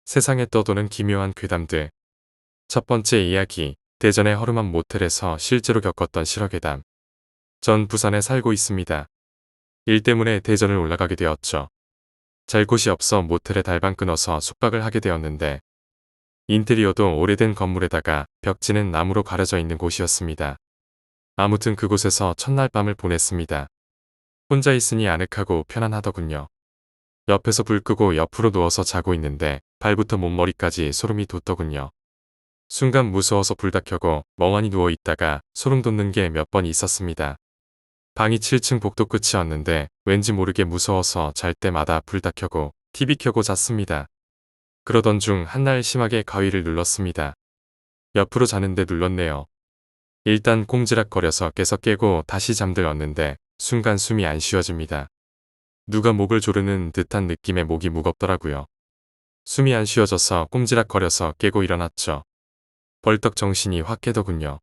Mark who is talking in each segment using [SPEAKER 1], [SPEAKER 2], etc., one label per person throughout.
[SPEAKER 1] 세상에 떠도는 기묘한 괴담들. 첫 번째 이야기, 대전의 허름한 모텔에서 실제로 겪었던 실화괴담. 전 부산에 살고 있습니다. 일 때문에 대전을 올라가게 되었죠. 잘 곳이 없어 모텔에 달방 끊어서 숙박을 하게 되었는데 인테리어도 오래된 건물에다가 벽지는 나무로 가려져 있는 곳이었습니다. 아무튼 그곳에서 첫날 밤을 보냈습니다. 혼자 있으니 아늑하고 편안하더군요. 옆에서 불 끄고 옆으로 누워서 자고 있는데 발부터 몸머리까지 소름이 돋더군요. 순간 무서워서 불 다 켜고 멍하니 누워 있다가 소름 돋는 게 몇 번 있었습니다. 방이 7층 복도 끝이었는데 왠지 모르게 무서워서 잘 때마다 불 다 켜고 TV 켜고 잤습니다. 그러던 중 한날 심하게 가위를 눌렀습니다. 옆으로 자는데 눌렀네요. 일단 꼼지락거려서 깨서 깨고 다시 잠들었는데 순간 숨이 안 쉬어집니다. 누가 목을 조르는 듯한 느낌에 목이 무겁더라고요. 숨이 안 쉬어져서 꼼지락거려서 깨고 일어났죠. 벌떡 정신이 확 깨더군요.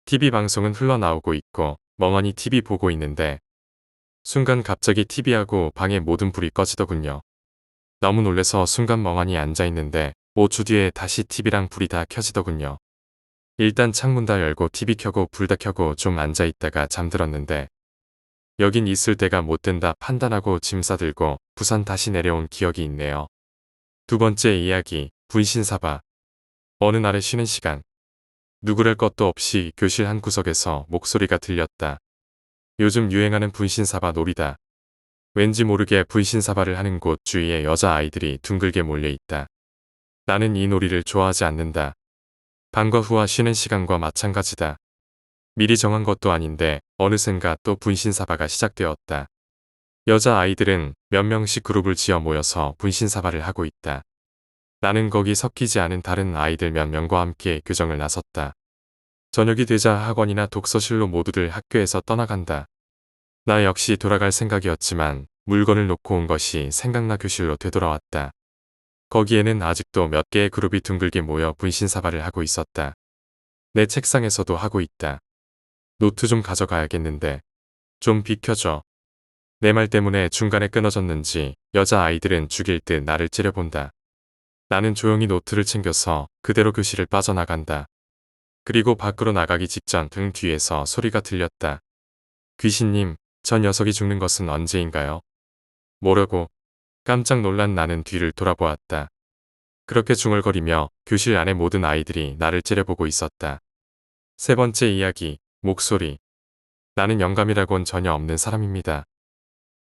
[SPEAKER 1] TV 방송은 흘러나오고 있고 멍하니 TV 보고 있는데 순간 갑자기 TV하고 방의 모든 불이 꺼지더군요. 너무 놀래서 순간 멍하니 앉아있는데 5초 뒤에 다시 TV랑 불이 다 켜지더군요. 일단 창문 다 열고 TV 켜고 불 다 켜고 좀 앉아있다가 잠들었는데 여긴 있을 때가 못 된다 판단하고 짐 싸들고 부산 다시 내려온 기억이 있네요. 두 번째 이야기, 분신사바. 어느 날의 쉬는 시간. 누구랄 것도 없이 교실 한 구석에서 목소리가 들렸다. 요즘 유행하는 분신사바 놀이다. 왠지 모르게 분신사바를 하는 곳 주위에 여자아이들이 둥글게 몰려있다. 나는 이 놀이를 좋아하지 않는다. 방과 후와 쉬는 시간과 마찬가지다. 미리 정한 것도 아닌데 어느샌가 또 분신사바가 시작되었다. 여자아이들은 몇 명씩 그룹을 지어 모여서 분신사바를 하고 있다. 나는 거기 섞이지 않은 다른 아이들 몇 명과 함께 교정을 나섰다. 저녁이 되자 학원이나 독서실로 모두들 학교에서 떠나간다. 나 역시 돌아갈 생각이었지만 물건을 놓고 온 것이 생각나 교실로 되돌아왔다. 거기에는 아직도 몇 개의 그룹이 둥글게 모여 분신사바를 하고 있었다. 내 책상에서도 하고 있다. 노트 좀 가져가야겠는데. 좀 비켜줘. 내 말 때문에 중간에 끊어졌는지 여자아이들은 죽일 듯 나를 째려본다. 나는 조용히 노트를 챙겨서 그대로 교실을 빠져나간다. 그리고 밖으로 나가기 직전 등 뒤에서 소리가 들렸다. 귀신님, 저 녀석이 죽는 것은 언제인가요? 뭐라고? 깜짝 놀란 나는 뒤를 돌아보았다. 그렇게 중얼거리며 교실 안의 모든 아이들이 나를 째려보고 있었다. 세 번째 이야기, 목소리. 나는 영감이라곤 전혀 없는 사람입니다.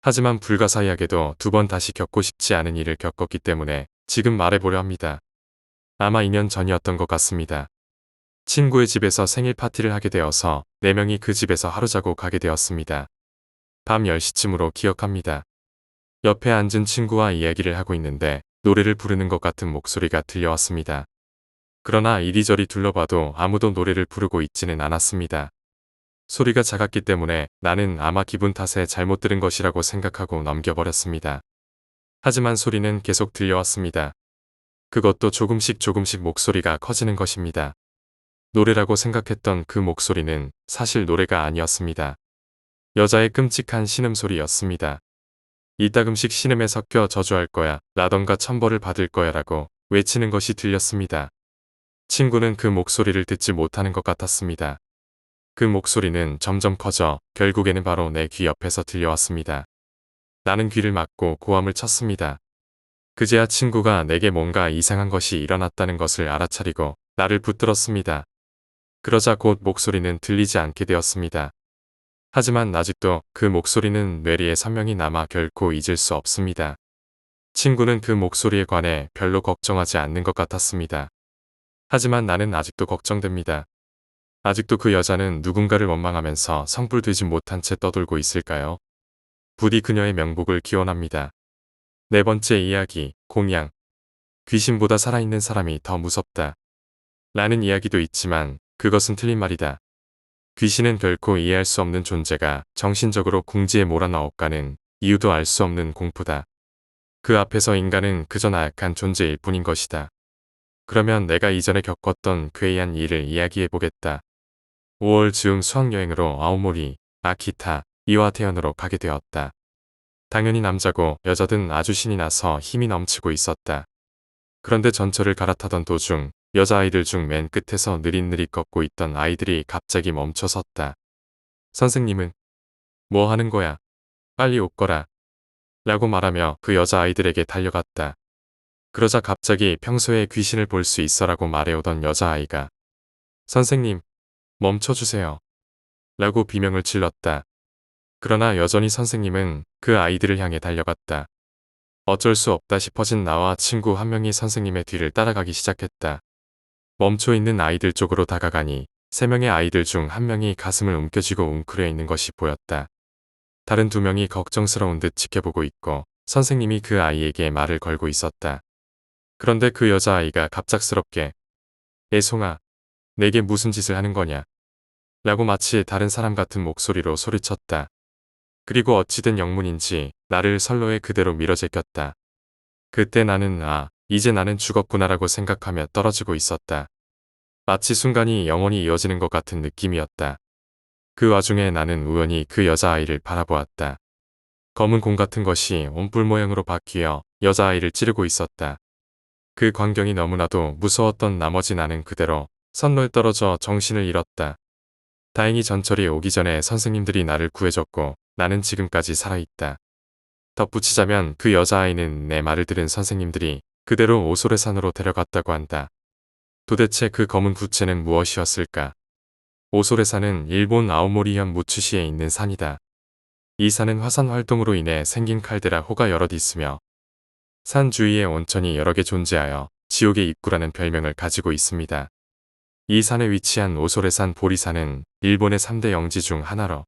[SPEAKER 1] 하지만 불가사의하게도 두 번 다시 겪고 싶지 않은 일을 겪었기 때문에 지금 말해보려 합니다. 아마 2년 전이었던 것 같습니다. 친구의 집에서 생일 파티를 하게 되어서 4명이 그 집에서 하루 자고 가게 되었습니다. 밤 10시쯤으로 기억합니다. 옆에 앉은 친구와 이야기를 하고 있는데 노래를 부르는 것 같은 목소리가 들려왔습니다. 그러나 이리저리 둘러봐도 아무도 노래를 부르고 있지는 않았습니다. 소리가 작았기 때문에 나는 아마 기분 탓에 잘못 들은 것이라고 생각하고 넘겨버렸습니다. 하지만 소리는 계속 들려왔습니다. 그것도 조금씩 목소리가 커지는 것입니다. 노래라고 생각했던 그 목소리는 사실 노래가 아니었습니다. 여자의 끔찍한 신음소리였습니다. 이따금씩 신음에 섞여 저주할 거야 라던가 천벌을 받을 거야 라고 외치는 것이 들렸습니다. 친구는 그 목소리를 듣지 못하는 것 같았습니다. 그 목소리는 점점 커져 결국에는 바로 내 귀 옆에서 들려왔습니다. 나는 귀를 막고 고함을 쳤습니다. 그제야 친구가 내게 뭔가 이상한 것이 일어났다는 것을 알아차리고 나를 붙들었습니다. 그러자 곧 목소리는 들리지 않게 되었습니다. 하지만 아직도 그 목소리는 뇌리에 선명히 남아 결코 잊을 수 없습니다. 친구는 그 목소리에 관해 별로 걱정하지 않는 것 같았습니다. 하지만 나는 아직도 걱정됩니다. 아직도 그 여자는 누군가를 원망하면서 성불되지 못한 채 떠돌고 있을까요? 부디 그녀의 명복을 기원합니다. 네 번째 이야기, 공양. 귀신보다 살아있는 사람이 더 무섭다. 라는 이야기도 있지만 그것은 틀린 말이다. 귀신은 결코 이해할 수 없는 존재가 정신적으로 궁지에 몰아넣어가는 이유도 알 수 없는 공포다. 그 앞에서 인간은 그저 나약한 존재일 뿐인 것이다. 그러면 내가 이전에 겪었던 괴이한 일을 이야기해보겠다. 5월 즈음 수학여행으로 아오모리, 아키타, 이와테현으로 가게 되었다. 당연히 남자고 여자든 아주 신이 나서 힘이 넘치고 있었다. 그런데 전철을 갈아타던 도중 여자아이들 중 맨 끝에서 느릿느릿 걷고 있던 아이들이 갑자기 멈춰 섰다. 선생님은 뭐 하는 거야? 빨리 옷 거라. 라고 말하며 그 여자아이들에게 달려갔다. 그러자 갑자기 평소에 귀신을 볼 수 있어라고 말해오던 여자아이가 선생님, 멈춰주세요. 라고 비명을 질렀다. 그러나 여전히 선생님은 그 아이들을 향해 달려갔다. 어쩔 수 없다 싶어진 나와 친구 한 명이 선생님의 뒤를 따라가기 시작했다. 멈춰 있는 아이들 쪽으로 다가가니 3명의 아이들 중 1명이 가슴을 움켜쥐고 웅크려 있는 것이 보였다. 다른 2명이 걱정스러운 듯 지켜보고 있고 선생님이 그 아이에게 말을 걸고 있었다. 그런데 그 여자아이가 갑작스럽게 애송아, 내게 무슨 짓을 하는 거냐? 라고 마치 다른 사람 같은 목소리로 소리쳤다. 그리고 어찌된 영문인지 나를 선로에 그대로 밀어제꼈다. 그때 나는 이제 나는 죽었구나라고 생각하며 떨어지고 있었다. 마치 순간이 영원히 이어지는 것 같은 느낌이었다. 그 와중에 나는 우연히 그 여자아이를 바라보았다. 검은 공 같은 것이 온불 모양으로 바뀌어 여자아이를 찌르고 있었다. 그 광경이 너무나도 무서웠던 나머지 나는 그대로 선로에 떨어져 정신을 잃었다. 다행히 전철이 오기 전에 선생님들이 나를 구해줬고 나는 지금까지 살아있다. 덧붙이자면 그 여자아이는 내 말을 들은 선생님들이 그대로 오소레산으로 데려갔다고 한다. 도대체 그 검은 구체는 무엇이었을까? 오소레산은 일본 아오모리현 무츠시에 있는 산이다. 이 산은 화산 활동으로 인해 생긴 칼데라 호가 여럿 있으며 산 주위에 온천이 여러 개 존재하여 지옥의 입구라는 별명을 가지고 있습니다. 이 산에 위치한 오소레산 보리산은 일본의 3대 영지 중 하나로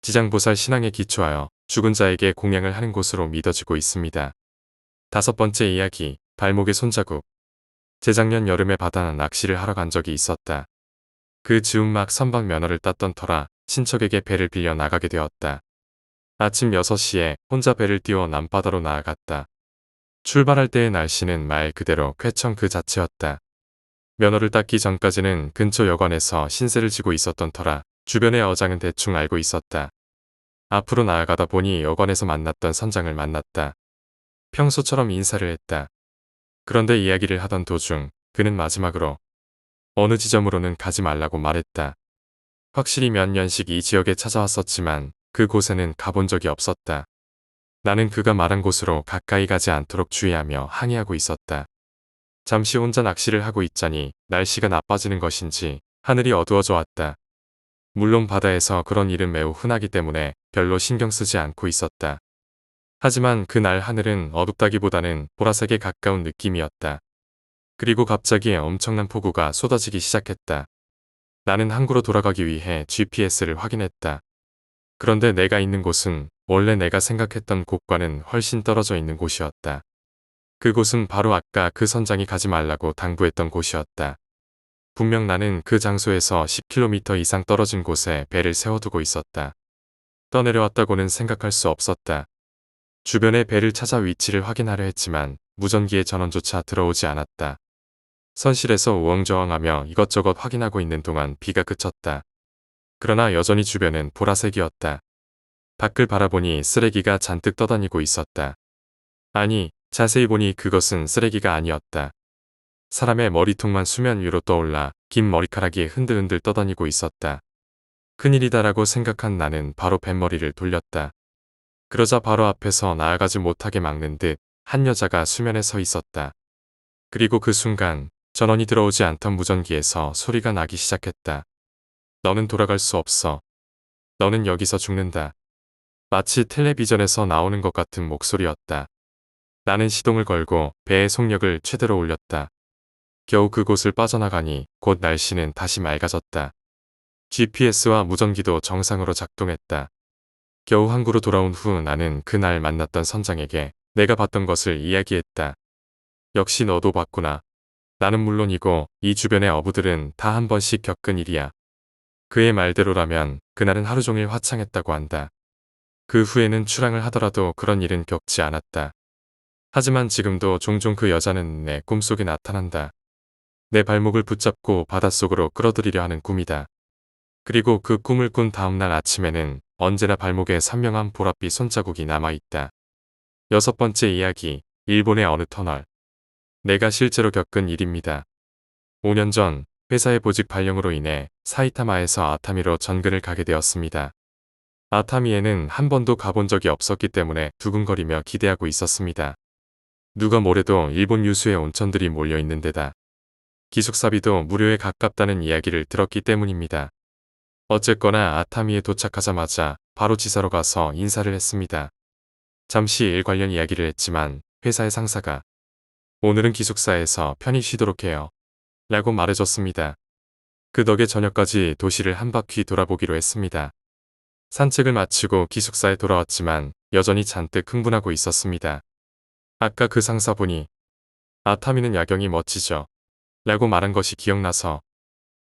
[SPEAKER 1] 지장보살 신앙에 기초하여 죽은 자에게 공양을 하는 곳으로 믿어지고 있습니다. 5번째 이야기, 발목의 손자국. 재작년 여름에 바다 낚시를 하러 간 적이 있었다. 그 즈음 막 선박 면허를 땄던 터라 친척에게 배를 빌려 나가게 되었다. 아침 6시에 혼자 배를 띄워 남바다로 나아갔다. 출발할 때의 날씨는 말 그대로 쾌청 그 자체였다. 면허를 땄기 전까지는 근처 여관에서 신세를 지고 있었던 터라 주변의 어장은 대충 알고 있었다. 앞으로 나아가다 보니 여관에서 만났던 선장을 만났다. 평소처럼 인사를 했다. 그런데 이야기를 하던 도중 그는 마지막으로 어느 지점으로는 가지 말라고 말했다. 확실히 몇 년씩 이 지역에 찾아왔었지만 그곳에는 가본 적이 없었다. 나는 그가 말한 곳으로 가까이 가지 않도록 주의하며 항의하고 있었다. 잠시 혼자 낚시를 하고 있자니 날씨가 나빠지는 것인지 하늘이 어두워져 왔다. 물론 바다에서 그런 일은 매우 흔하기 때문에 별로 신경 쓰지 않고 있었다. 하지만 그날 하늘은 어둡다기보다는 보라색에 가까운 느낌이었다. 그리고 갑자기 엄청난 폭우가 쏟아지기 시작했다. 나는 항구로 돌아가기 위해 GPS를 확인했다. 그런데 내가 있는 곳은 원래 내가 생각했던 곳과는 훨씬 떨어져 있는 곳이었다. 그곳은 바로 아까 그 선장이 가지 말라고 당부했던 곳이었다. 분명 나는 그 장소에서 10km 이상 떨어진 곳에 배를 세워두고 있었다. 떠내려왔다고는 생각할 수 없었다. 주변의 배를 찾아 위치를 확인하려 했지만 무전기의 전원조차 들어오지 않았다. 선실에서 우왕좌왕하며 이것저것 확인하고 있는 동안 비가 그쳤다. 그러나 여전히 주변은 보라색이었다. 밖을 바라보니 쓰레기가 잔뜩 떠다니고 있었다. 아니, 자세히 보니 그것은 쓰레기가 아니었다. 사람의 머리통만 수면 위로 떠올라 긴 머리카락이 흔들흔들 떠다니고 있었다. 큰일이다라고 생각한 나는 바로 뱃머리를 돌렸다. 그러자 바로 앞에서 나아가지 못하게 막는 듯 한 여자가 수면에 서 있었다. 그리고 그 순간 전원이 들어오지 않던 무전기에서 소리가 나기 시작했다. 너는 돌아갈 수 없어. 너는 여기서 죽는다. 마치 텔레비전에서 나오는 것 같은 목소리였다. 나는 시동을 걸고 배의 속력을 최대로 올렸다. 겨우 그곳을 빠져나가니 곧 날씨는 다시 맑아졌다. GPS와 무전기도 정상으로 작동했다. 겨우 항구로 돌아온 후 나는 그날 만났던 선장에게 내가 봤던 것을 이야기했다. 역시 너도 봤구나. 나는 물론이고 이 주변의 어부들은 다 한 번씩 겪은 일이야. 그의 말대로라면 그날은 하루 종일 화창했다고 한다. 그 후에는 출항을 하더라도 그런 일은 겪지 않았다. 하지만 지금도 종종 그 여자는 내 꿈속에 나타난다. 내 발목을 붙잡고 바닷속으로 끌어들이려 하는 꿈이다. 그리고 그 꿈을 꾼 다음날 아침에는 언제나 발목에 선명한 보랏빛 손자국이 남아있다. 6번째 이야기, 일본의 어느 터널. 내가 실제로 겪은 일입니다. 5년 전 회사의 보직 발령으로 인해 사이타마에서 아타미로 전근을 가게 되었습니다. 아타미에는 한 번도 가본 적이 없었기 때문에 두근거리며 기대하고 있었습니다. 누가 뭐래도 일본 유수의 온천들이 몰려 있는 데다 기숙사비도 무료에 가깝다는 이야기를 들었기 때문입니다. 어쨌거나 아타미에 도착하자마자 바로 지사로 가서 인사를 했습니다. 잠시 일 관련 이야기를 했지만 회사의 상사가 오늘은 기숙사에서 편히 쉬도록 해요. 라고 말해줬습니다. 그 덕에 저녁까지 도시를 한 바퀴 돌아보기로 했습니다. 산책을 마치고 기숙사에 돌아왔지만 여전히 잔뜩 흥분하고 있었습니다. 아까 그 상사분이 아타미는 야경이 멋지죠. 라고 말한 것이 기억나서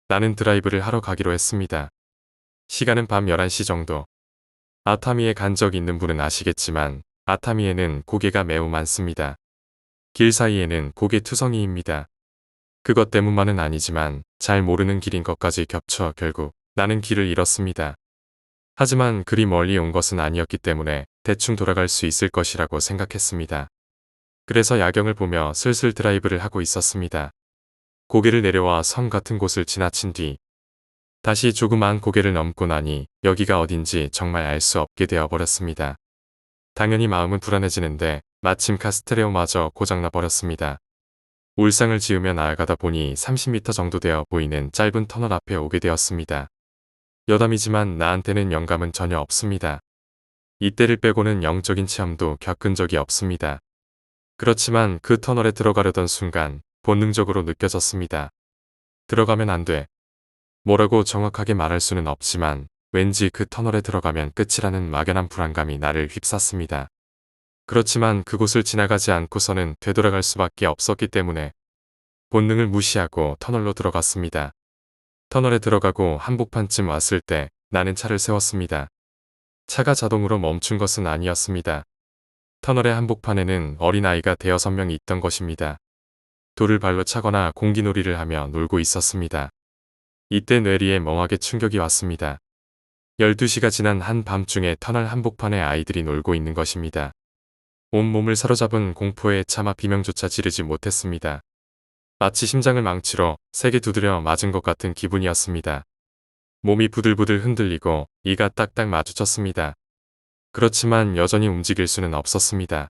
[SPEAKER 1] 나는 드라이브를 하러 가기로 했습니다. 시간은 밤 11시 정도. 아타미에 간 적 있는 분은 아시겠지만 아타미에는 고개가 매우 많습니다. 길 사이에는 고개투성이입니다. 그것 때문만은 아니지만 잘 모르는 길인 것까지 겹쳐 결국 나는 길을 잃었습니다. 하지만 그리 멀리 온 것은 아니었기 때문에 대충 돌아갈 수 있을 것이라고 생각했습니다. 그래서 야경을 보며 슬슬 드라이브를 하고 있었습니다. 고개를 내려와 성 같은 곳을 지나친 뒤 다시 조그마한 고개를 넘고 나니 여기가 어딘지 정말 알 수 없게 되어버렸습니다. 당연히 마음은 불안해지는데 마침 카스테레오마저 고장나 버렸습니다. 울상을 지으며 나아가다 보니 30m 정도 되어 보이는 짧은 터널 앞에 오게 되었습니다. 여담이지만 나한테는 영감은 전혀 없습니다. 이때를 빼고는 영적인 체험도 겪은 적이 없습니다. 그렇지만 그 터널에 들어가려던 순간 본능적으로 느껴졌습니다. 들어가면 안 돼. 뭐라고 정확하게 말할 수는 없지만 왠지 그 터널에 들어가면 끝이라는 막연한 불안감이 나를 휩쌌습니다. 그렇지만 그곳을 지나가지 않고서는 되돌아갈 수밖에 없었기 때문에 본능을 무시하고 터널로 들어갔습니다. 터널에 들어가고 한복판쯤 왔을 때 나는 차를 세웠습니다. 차가 자동으로 멈춘 것은 아니었습니다. 터널의 한복판에는 어린아이가 대여섯 명 있던 것입니다. 돌을 발로 차거나 공기놀이를 하며 놀고 있었습니다. 이때 뇌리에 멍하게 충격이 왔습니다. 12시가 지난 한밤중에 터널 한복판에 아이들이 놀고 있는 것입니다. 온몸을 사로잡은 공포에 차마 비명조차 지르지 못했습니다. 마치 심장을 망치로 세게 두드려 맞은 것 같은 기분이었습니다. 몸이 부들부들 흔들리고 이가 딱딱 마주쳤습니다. 그렇지만 여전히 움직일 수는 없었습니다.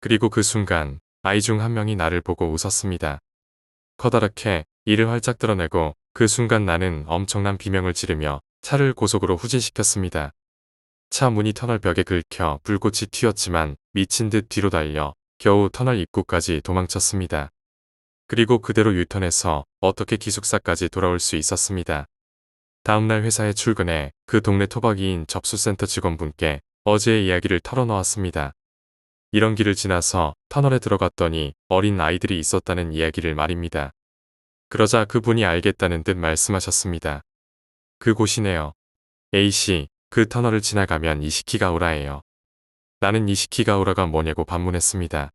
[SPEAKER 1] 그리고 그 순간 아이 중 한 명이 나를 보고 웃었습니다. 커다랗게 이를 활짝 드러내고 그 순간 나는 엄청난 비명을 지르며 차를 고속으로 후진시켰습니다. 차 문이 터널 벽에 긁혀 불꽃이 튀었지만 미친 듯 뒤로 달려 겨우 터널 입구까지 도망쳤습니다. 그리고 그대로 유턴해서 어떻게 기숙사까지 돌아올 수 있었습니다. 다음날 회사에 출근해 그 동네 토박이인 접수센터 직원분께 어제의 이야기를 털어놓았습니다. 이런 길을 지나서 터널에 들어갔더니 어린 아이들이 있었다는 이야기를 말입니다. 그러자 그분이 알겠다는 듯 말씀하셨습니다. 그곳이네요. A씨, 그 터널을 지나가면 이시키가우라예요. 나는 이시키가우라가 뭐냐고 반문했습니다.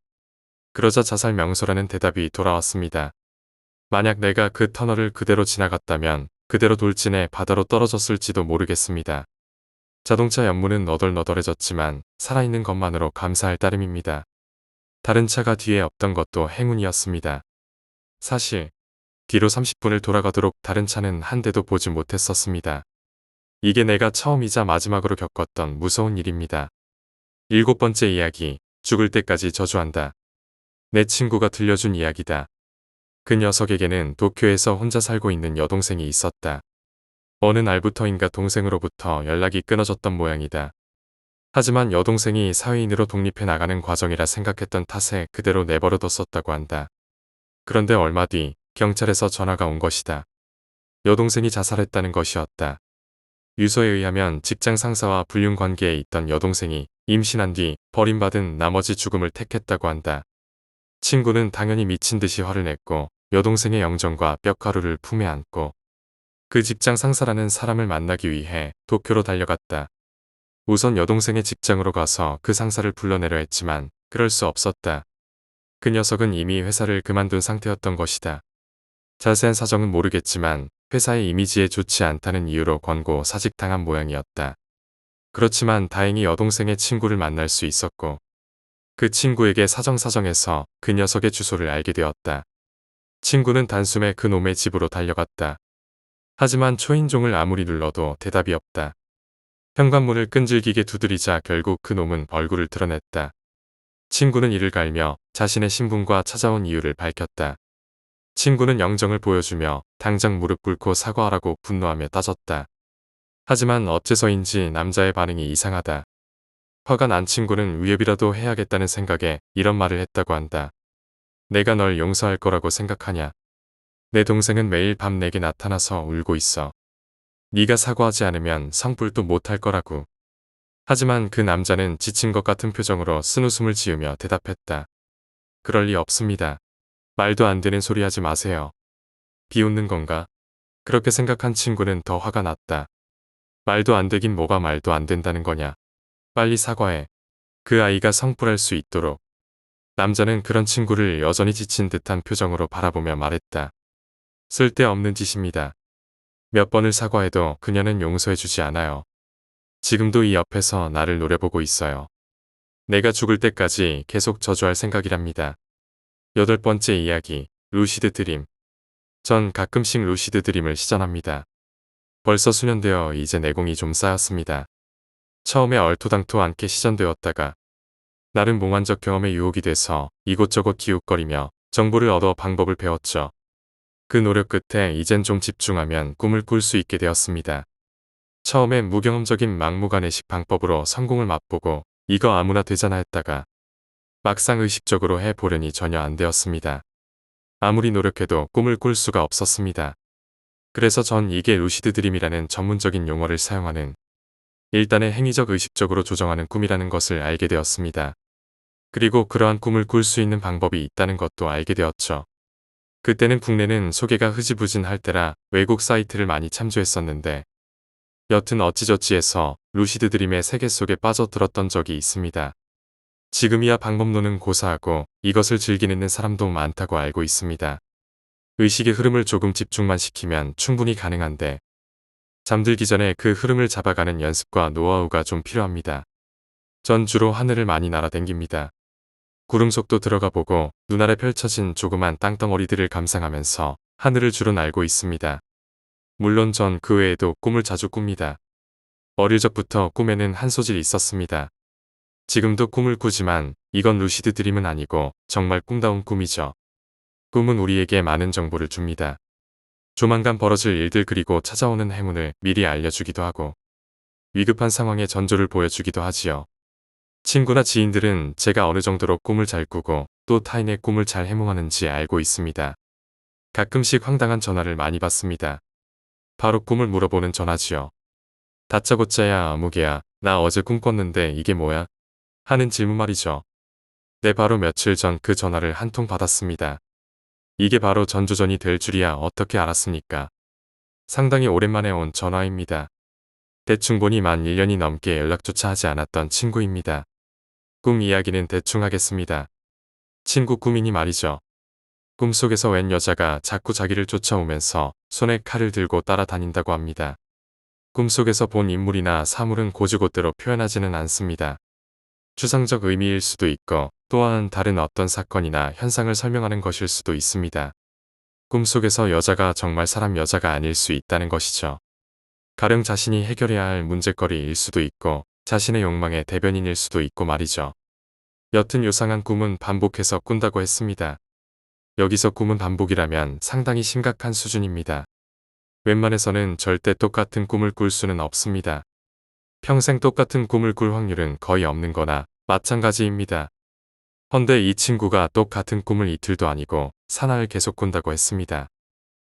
[SPEAKER 1] 그러자 자살 명소라는 대답이 돌아왔습니다. 만약 내가 그 터널을 그대로 지나갔다면 그대로 돌진해 바다로 떨어졌을지도 모르겠습니다. 자동차 옆문은 너덜너덜해졌지만 살아있는 것만으로 감사할 따름입니다. 다른 차가 뒤에 없던 것도 행운이었습니다. 사실 뒤로 30분을 돌아가도록 다른 차는 한 대도 보지 못했었습니다. 이게 내가 처음이자 마지막으로 겪었던 무서운 일입니다. 7번째 이야기, 죽을 때까지 저주한다. 내 친구가 들려준 이야기다. 그 녀석에게는 도쿄에서 혼자 살고 있는 여동생이 있었다. 어느 날부터인가 동생으로부터 연락이 끊어졌던 모양이다. 하지만 여동생이 사회인으로 독립해 나가는 과정이라 생각했던 탓에 그대로 내버려뒀었다고 한다. 그런데 얼마 뒤 경찰에서 전화가 온 것이다. 여동생이 자살했다는 것이었다. 유서에 의하면 직장 상사와 불륜 관계에 있던 여동생이 임신한 뒤 버림받은 나머지 죽음을 택했다고 한다. 친구는 당연히 미친 듯이 화를 냈고 여동생의 영정과 뼈가루를 품에 안고 그 직장 상사라는 사람을 만나기 위해 도쿄로 달려갔다. 우선 여동생의 직장으로 가서 그 상사를 불러내려 했지만 그럴 수 없었다. 그 녀석은 이미 회사를 그만둔 상태였던 것이다. 자세한 사정은 모르겠지만 회사의 이미지에 좋지 않다는 이유로 권고 사직당한 모양이었다. 그렇지만 다행히 여동생의 친구를 만날 수 있었고 그 친구에게 사정사정해서 그 녀석의 주소를 알게 되었다. 친구는 단숨에 그 놈의 집으로 달려갔다. 하지만 초인종을 아무리 눌러도 대답이 없다. 현관문을 끈질기게 두드리자 결국 그 놈은 얼굴을 드러냈다. 친구는 이를 갈며 자신의 신분과 찾아온 이유를 밝혔다. 친구는 영정을 보여주며 당장 무릎 꿇고 사과하라고 분노하며 따졌다. 하지만 어째서인지 남자의 반응이 이상하다. 화가 난 친구는 위협이라도 해야겠다는 생각에 이런 말을 했다고 한다. 내가 널 용서할 거라고 생각하냐? 내 동생은 매일 밤 내게 나타나서 울고 있어. 네가 사과하지 않으면 성불도 못할 거라고. 하지만 그 남자는 지친 것 같은 표정으로 쓴웃음을 지으며 대답했다. 그럴 리 없습니다. 말도 안 되는 소리 하지 마세요. 비웃는 건가? 그렇게 생각한 친구는 더 화가 났다. 말도 안 되긴 뭐가 말도 안 된다는 거냐. 빨리 사과해. 그 아이가 성불할 수 있도록. 남자는 그런 친구를 여전히 지친 듯한 표정으로 바라보며 말했다. 쓸데없는 짓입니다. 몇 번을 사과해도 그녀는 용서해주지 않아요. 지금도 이 옆에서 나를 노려보고 있어요. 내가 죽을 때까지 계속 저주할 생각이랍니다. 8번째 이야기, 루시드 드림. 전 가끔씩 루시드 드림을 시전합니다. 벌써 수년 되어 이제 내공이 좀 쌓였습니다. 처음에 얼토당토 않게 시전되었다가 나름 몽환적 경험에 유혹이 돼서 이곳저곳 기웃거리며 정보를 얻어 방법을 배웠죠. 그 노력 끝에 이젠 좀 집중하면 꿈을 꿀 수 있게 되었습니다. 처음엔 무경험적인 막무가내식 방법으로 성공을 맛보고 이거 아무나 되잖아 했다가 막상 의식적으로 해보려니 전혀 안 되었습니다. 아무리 노력해도 꿈을 꿀 수가 없었습니다. 그래서 전 이게 루시드 드림이라는 전문적인 용어를 사용하는 일단은 행위적 의식적으로 조정하는 꿈이라는 것을 알게 되었습니다. 그리고 그러한 꿈을 꿀 수 있는 방법이 있다는 것도 알게 되었죠. 그때는 국내는 소개가 흐지부진할 때라 외국 사이트를 많이 참조했었는데 여튼 어찌저찌해서 루시드 드림의 세계 속에 빠져들었던 적이 있습니다. 지금이야 방법론은 고사하고 이것을 즐기는 사람도 많다고 알고 있습니다. 의식의 흐름을 조금 집중만 시키면 충분히 가능한데 잠들기 전에 그 흐름을 잡아가는 연습과 노하우가 좀 필요합니다. 전 주로 하늘을 많이 날아댕깁니다. 구름 속도 들어가 보고 눈아래 펼쳐진 조그만 땅덩어리들을 감상하면서 하늘을 주로 날고 있습니다. 물론 전 그 외에도 꿈을 자주 꿉니다. 어릴 적부터 꿈에는 한 소질이 있었습니다. 지금도 꿈을 꾸지만 이건 루시드 드림은 아니고 정말 꿈다운 꿈이죠. 꿈은 우리에게 많은 정보를 줍니다. 조만간 벌어질 일들 그리고 찾아오는 행운을 미리 알려주기도 하고 위급한 상황의 전조를 보여주기도 하지요. 친구나 지인들은 제가 어느 정도로 꿈을 잘 꾸고 또 타인의 꿈을 잘 해몽하는지 알고 있습니다. 가끔씩 황당한 전화를 많이 받습니다. 바로 꿈을 물어보는 전화지요. 다짜고짜야 아무개야 나 어제 꿈 꿨는데 이게 뭐야? 하는 질문 말이죠. 네, 바로 며칠 전 그 전화를 한 통 받았습니다. 이게 바로 전조전이 될 줄이야 어떻게 알았습니까? 상당히 오랜만에 온 전화입니다. 대충 보니 만 1년이 넘게 연락조차 하지 않았던 친구입니다. 꿈 이야기는 대충 하겠습니다. 친구 꿈이니 말이죠. 꿈속에서 웬 여자가 자꾸 자기를 쫓아오면서 손에 칼을 들고 따라다닌다고 합니다. 꿈속에서 본 인물이나 사물은 고지고대로 표현하지는 않습니다. 추상적 의미일 수도 있고 또한 다른 어떤 사건이나 현상을 설명하는 것일 수도 있습니다. 꿈속에서 여자가 정말 사람 여자가 아닐 수 있다는 것이죠. 가령 자신이 해결해야 할 문제거리일 수도 있고 자신의 욕망의 대변인일 수도 있고 말이죠. 여튼 요상한 꿈은 반복해서 꾼다고 했습니다. 여기서 꿈은 반복이라면 상당히 심각한 수준입니다. 웬만해서는 절대 똑같은 꿈을 꿀 수는 없습니다. 평생 똑같은 꿈을 꿀 확률은 거의 없는 거나 마찬가지입니다. 헌데 이 친구가 똑같은 꿈을 이틀도 아니고 사나흘 계속 꾼다고 했습니다.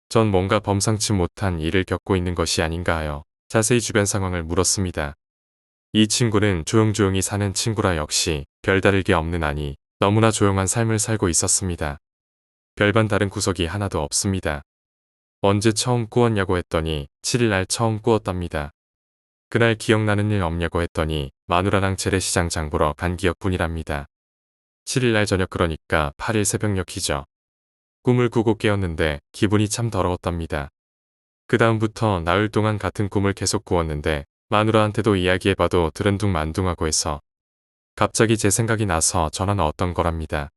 [SPEAKER 1] 전 뭔가 범상치 못한 일을 겪고 있는 것이 아닌가 하여 자세히 주변 상황을 물었습니다. 이 친구는 조용조용히 사는 친구라 역시 별다를 게 없는 아니 너무나 조용한 삶을 살고 있었습니다. 별반 다른 구석이 하나도 없습니다. 언제 처음 꾸었냐고 했더니 7일날 처음 꾸었답니다. 그날 기억나는 일 없냐고 했더니 마누라랑 재래시장 장 보러 간 기억뿐이랍니다. 7일날 저녁 그러니까 8일 새벽녘이죠. 꿈을 꾸고 깨었는데 기분이 참 더러웠답니다. 그 다음부터 나흘 동안 같은 꿈을 계속 꾸었는데 마누라한테도 이야기해봐도 들은둥만둥하고 해서 갑자기 제 생각이 나서 전화는 어떤 거랍니다.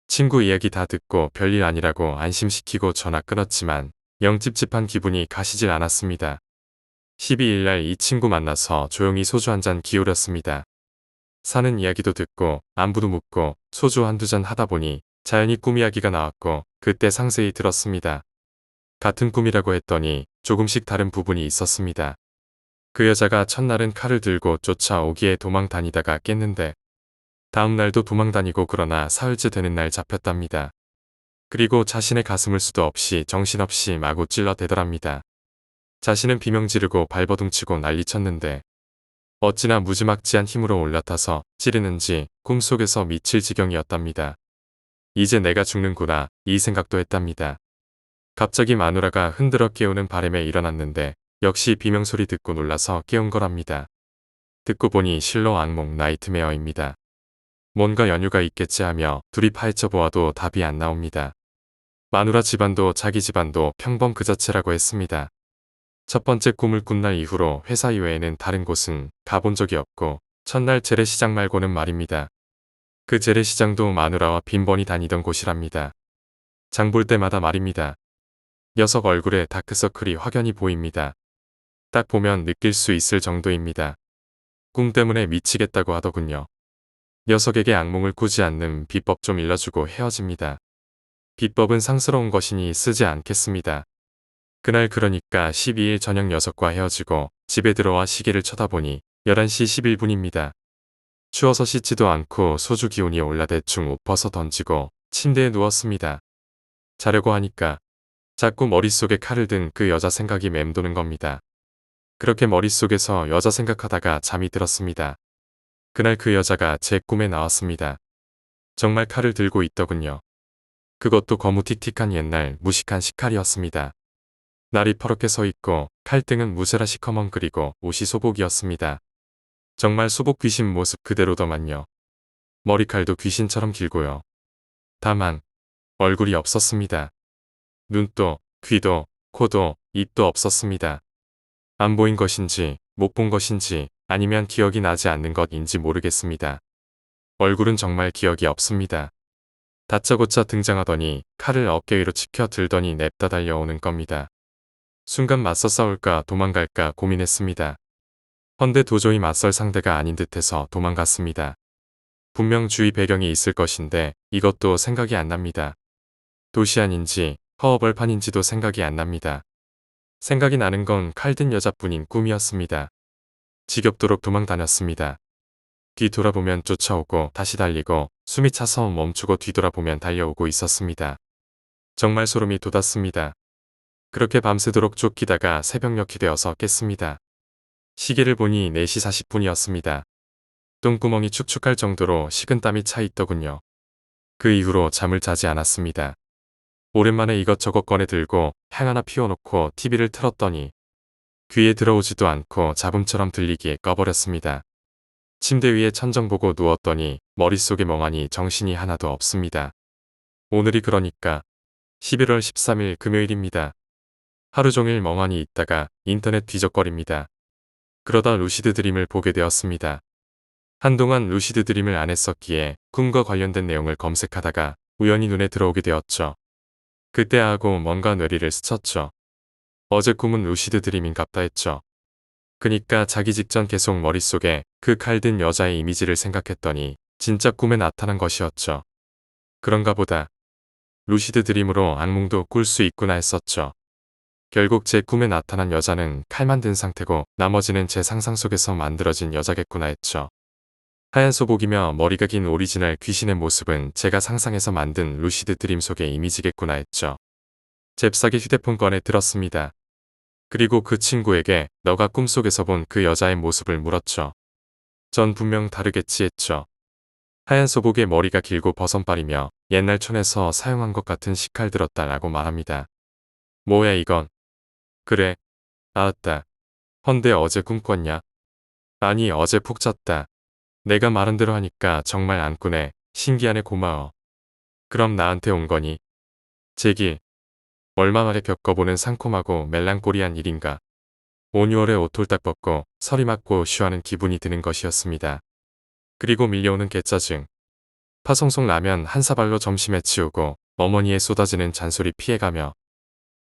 [SPEAKER 1] 친구 이야기 다 듣고 별일 아니라고 안심시키고 전화 끊었지만 영 찝찝한 기분이 가시질 않았습니다. 12일 날 이 친구 만나서 조용히 소주 한 잔 기울였습니다. 사는 이야기도 듣고 안부도 묻고 소주 한두 잔 하다 보니 자연히 꿈 이야기가 나왔고 그때 상세히 들었습니다. 같은 꿈이라고 했더니 조금씩 다른 부분이 있었습니다. 그 여자가 첫날은 칼을 들고 쫓아오기에 도망 다니다가 깼는데 다음 날도 도망 다니고 그러나 사흘째 되는 날 잡혔답니다. 그리고 자신의 가슴을 수도 없이 정신없이 마구 찔러대더랍니다. 자신은 비명 지르고 발버둥치고 난리쳤는데 어찌나 무지막지한 힘으로 올라타서 찌르는지 꿈속에서 미칠 지경이었답니다. 이제 내가 죽는구나 이 생각도 했답니다. 갑자기 마누라가 흔들어 깨우는 바람에 일어났는데 역시 비명소리 듣고 놀라서 깨운 거랍니다. 듣고 보니 실로 악몽 나이트메어입니다. 뭔가 연유가 있겠지 하며 둘이 파헤쳐 보아도 답이 안 나옵니다. 마누라 집안도 자기 집안도 평범 그 자체라고 했습니다. 첫 번째 꿈을 꾼 날 이후로 회사 이외에는 다른 곳은 가본 적이 없고 첫날 재래시장 말고는 말입니다. 그 재래시장도 마누라와 빈번히 다니던 곳이랍니다. 장 볼 때마다 말입니다. 녀석 얼굴에 다크서클이 확연히 보입니다. 딱 보면 느낄 수 있을 정도입니다. 꿈 때문에 미치겠다고 하더군요. 녀석에게 악몽을 꾸지 않는 비법 좀 일러주고 헤어집니다. 비법은 상스러운 것이니 쓰지 않겠습니다. 그날 그러니까 12일 저녁 녀석과 헤어지고 집에 들어와 시계를 쳐다보니 11시 11분입니다. 추워서 씻지도 않고 소주 기운이 올라 대충 옷 벗어 던지고 침대에 누웠습니다. 자려고 하니까 자꾸 머릿속에 칼을 든 그 여자 생각이 맴도는 겁니다. 그렇게 머릿속에서 여자 생각하다가 잠이 들었습니다. 그날 그 여자가 제 꿈에 나왔습니다. 정말 칼을 들고 있더군요. 그것도 거무틱틱한 옛날 무식한 식칼이었습니다. 날이 퍼렇게 서 있고 칼등은 무쇠라 시커먼 그리고 옷이 소복이었습니다. 정말 소복 귀신 모습 그대로더만요. 머리칼도 귀신처럼 길고요. 다만 얼굴이 없었습니다. 눈도 귀도 코도 입도 없었습니다. 안 보인 것인지 못 본 것인지 아니면 기억이 나지 않는 것인지 모르겠습니다. 얼굴은 정말 기억이 없습니다. 다짜고짜 등장하더니 칼을 어깨 위로 치켜 들더니 냅다 달려오는 겁니다. 순간 맞서 싸울까 도망갈까 고민했습니다. 헌데 도저히 맞설 상대가 아닌 듯해서 도망갔습니다. 분명 주위 배경이 있을 것인데 이것도 생각이 안 납니다. 도시 아닌지 허허벌판인지도 생각이 안 납니다. 생각이 나는 건 칼든 여자뿐인 꿈이었습니다. 지겹도록 도망 다녔습니다. 뒤 돌아보면 쫓아오고 다시 달리고 숨이 차서 멈추고 뒤돌아보면 달려오고 있었습니다. 정말 소름이 돋았습니다. 그렇게 밤새도록 쫓기다가 새벽녘이 되어서 깼습니다. 시계를 보니 4시 40분이었습니다. 똥구멍이 축축할 정도로 식은땀이 차 있더군요. 그 이후로 잠을 자지 않았습니다. 오랜만에 이것저것 꺼내 들고 향 하나 피워놓고 TV를 틀었더니 귀에 들어오지도 않고 잡음처럼 들리기에 꺼버렸습니다. 침대 위에 천정 보고 누웠더니 머릿속에 멍하니 정신이 하나도 없습니다. 오늘이 그러니까 11월 13일 금요일입니다. 하루 종일 멍하니 있다가 인터넷 뒤적거립니다. 그러다 루시드 드림을 보게 되었습니다. 한동안 루시드 드림을 안 했었기에 꿈과 관련된 내용을 검색하다가 우연히 눈에 들어오게 되었죠. 그때 하고 뭔가 뇌리를 스쳤죠. 어제 꿈은 루시드 드림인갑다 했죠. 그니까 자기 직전 계속 머릿속에 그 칼든 여자의 이미지를 생각했더니 진짜 꿈에 나타난 것이었죠. 그런가 보다. 루시드 드림으로 악몽도 꿀 수 있구나 했었죠. 결국 제 꿈에 나타난 여자는 칼만 든 상태고 나머지는 제 상상 속에서 만들어진 여자겠구나 했죠. 하얀 소복이며 머리가 긴 오리지널 귀신의 모습은 제가 상상해서 만든 루시드 드림 속의 이미지겠구나 했죠. 잽싸게 휴대폰 꺼내 들었습니다. 그리고 그 친구에게 너가 꿈속에서 본 그 여자의 모습을 물었죠. 전 분명 다르겠지 했죠. 하얀 소복에 머리가 길고 버선발이며 옛날 촌에서 사용한 것 같은 식칼 들었다 라고 말합니다. 뭐야 이건. 그래. 아따. 헌데 어제 꿈 꿨냐? 아니 어제 푹 잤다. 내가 말한 대로 하니까 정말 안 꾸네. 신기하네 고마워. 그럼 나한테 온 거니? 제길. 얼마 만에 겪어보는 상콤하고 멜랑꼬리한 일인가. 온 6월에 옷 홀딱 벗고 서리 맞고 쉬하는 기분이 드는 것이었습니다. 그리고 밀려오는 갯짜증. 파송송 라면 한 사발로 점심에 치우고 어머니의 쏟아지는 잔소리 피해가며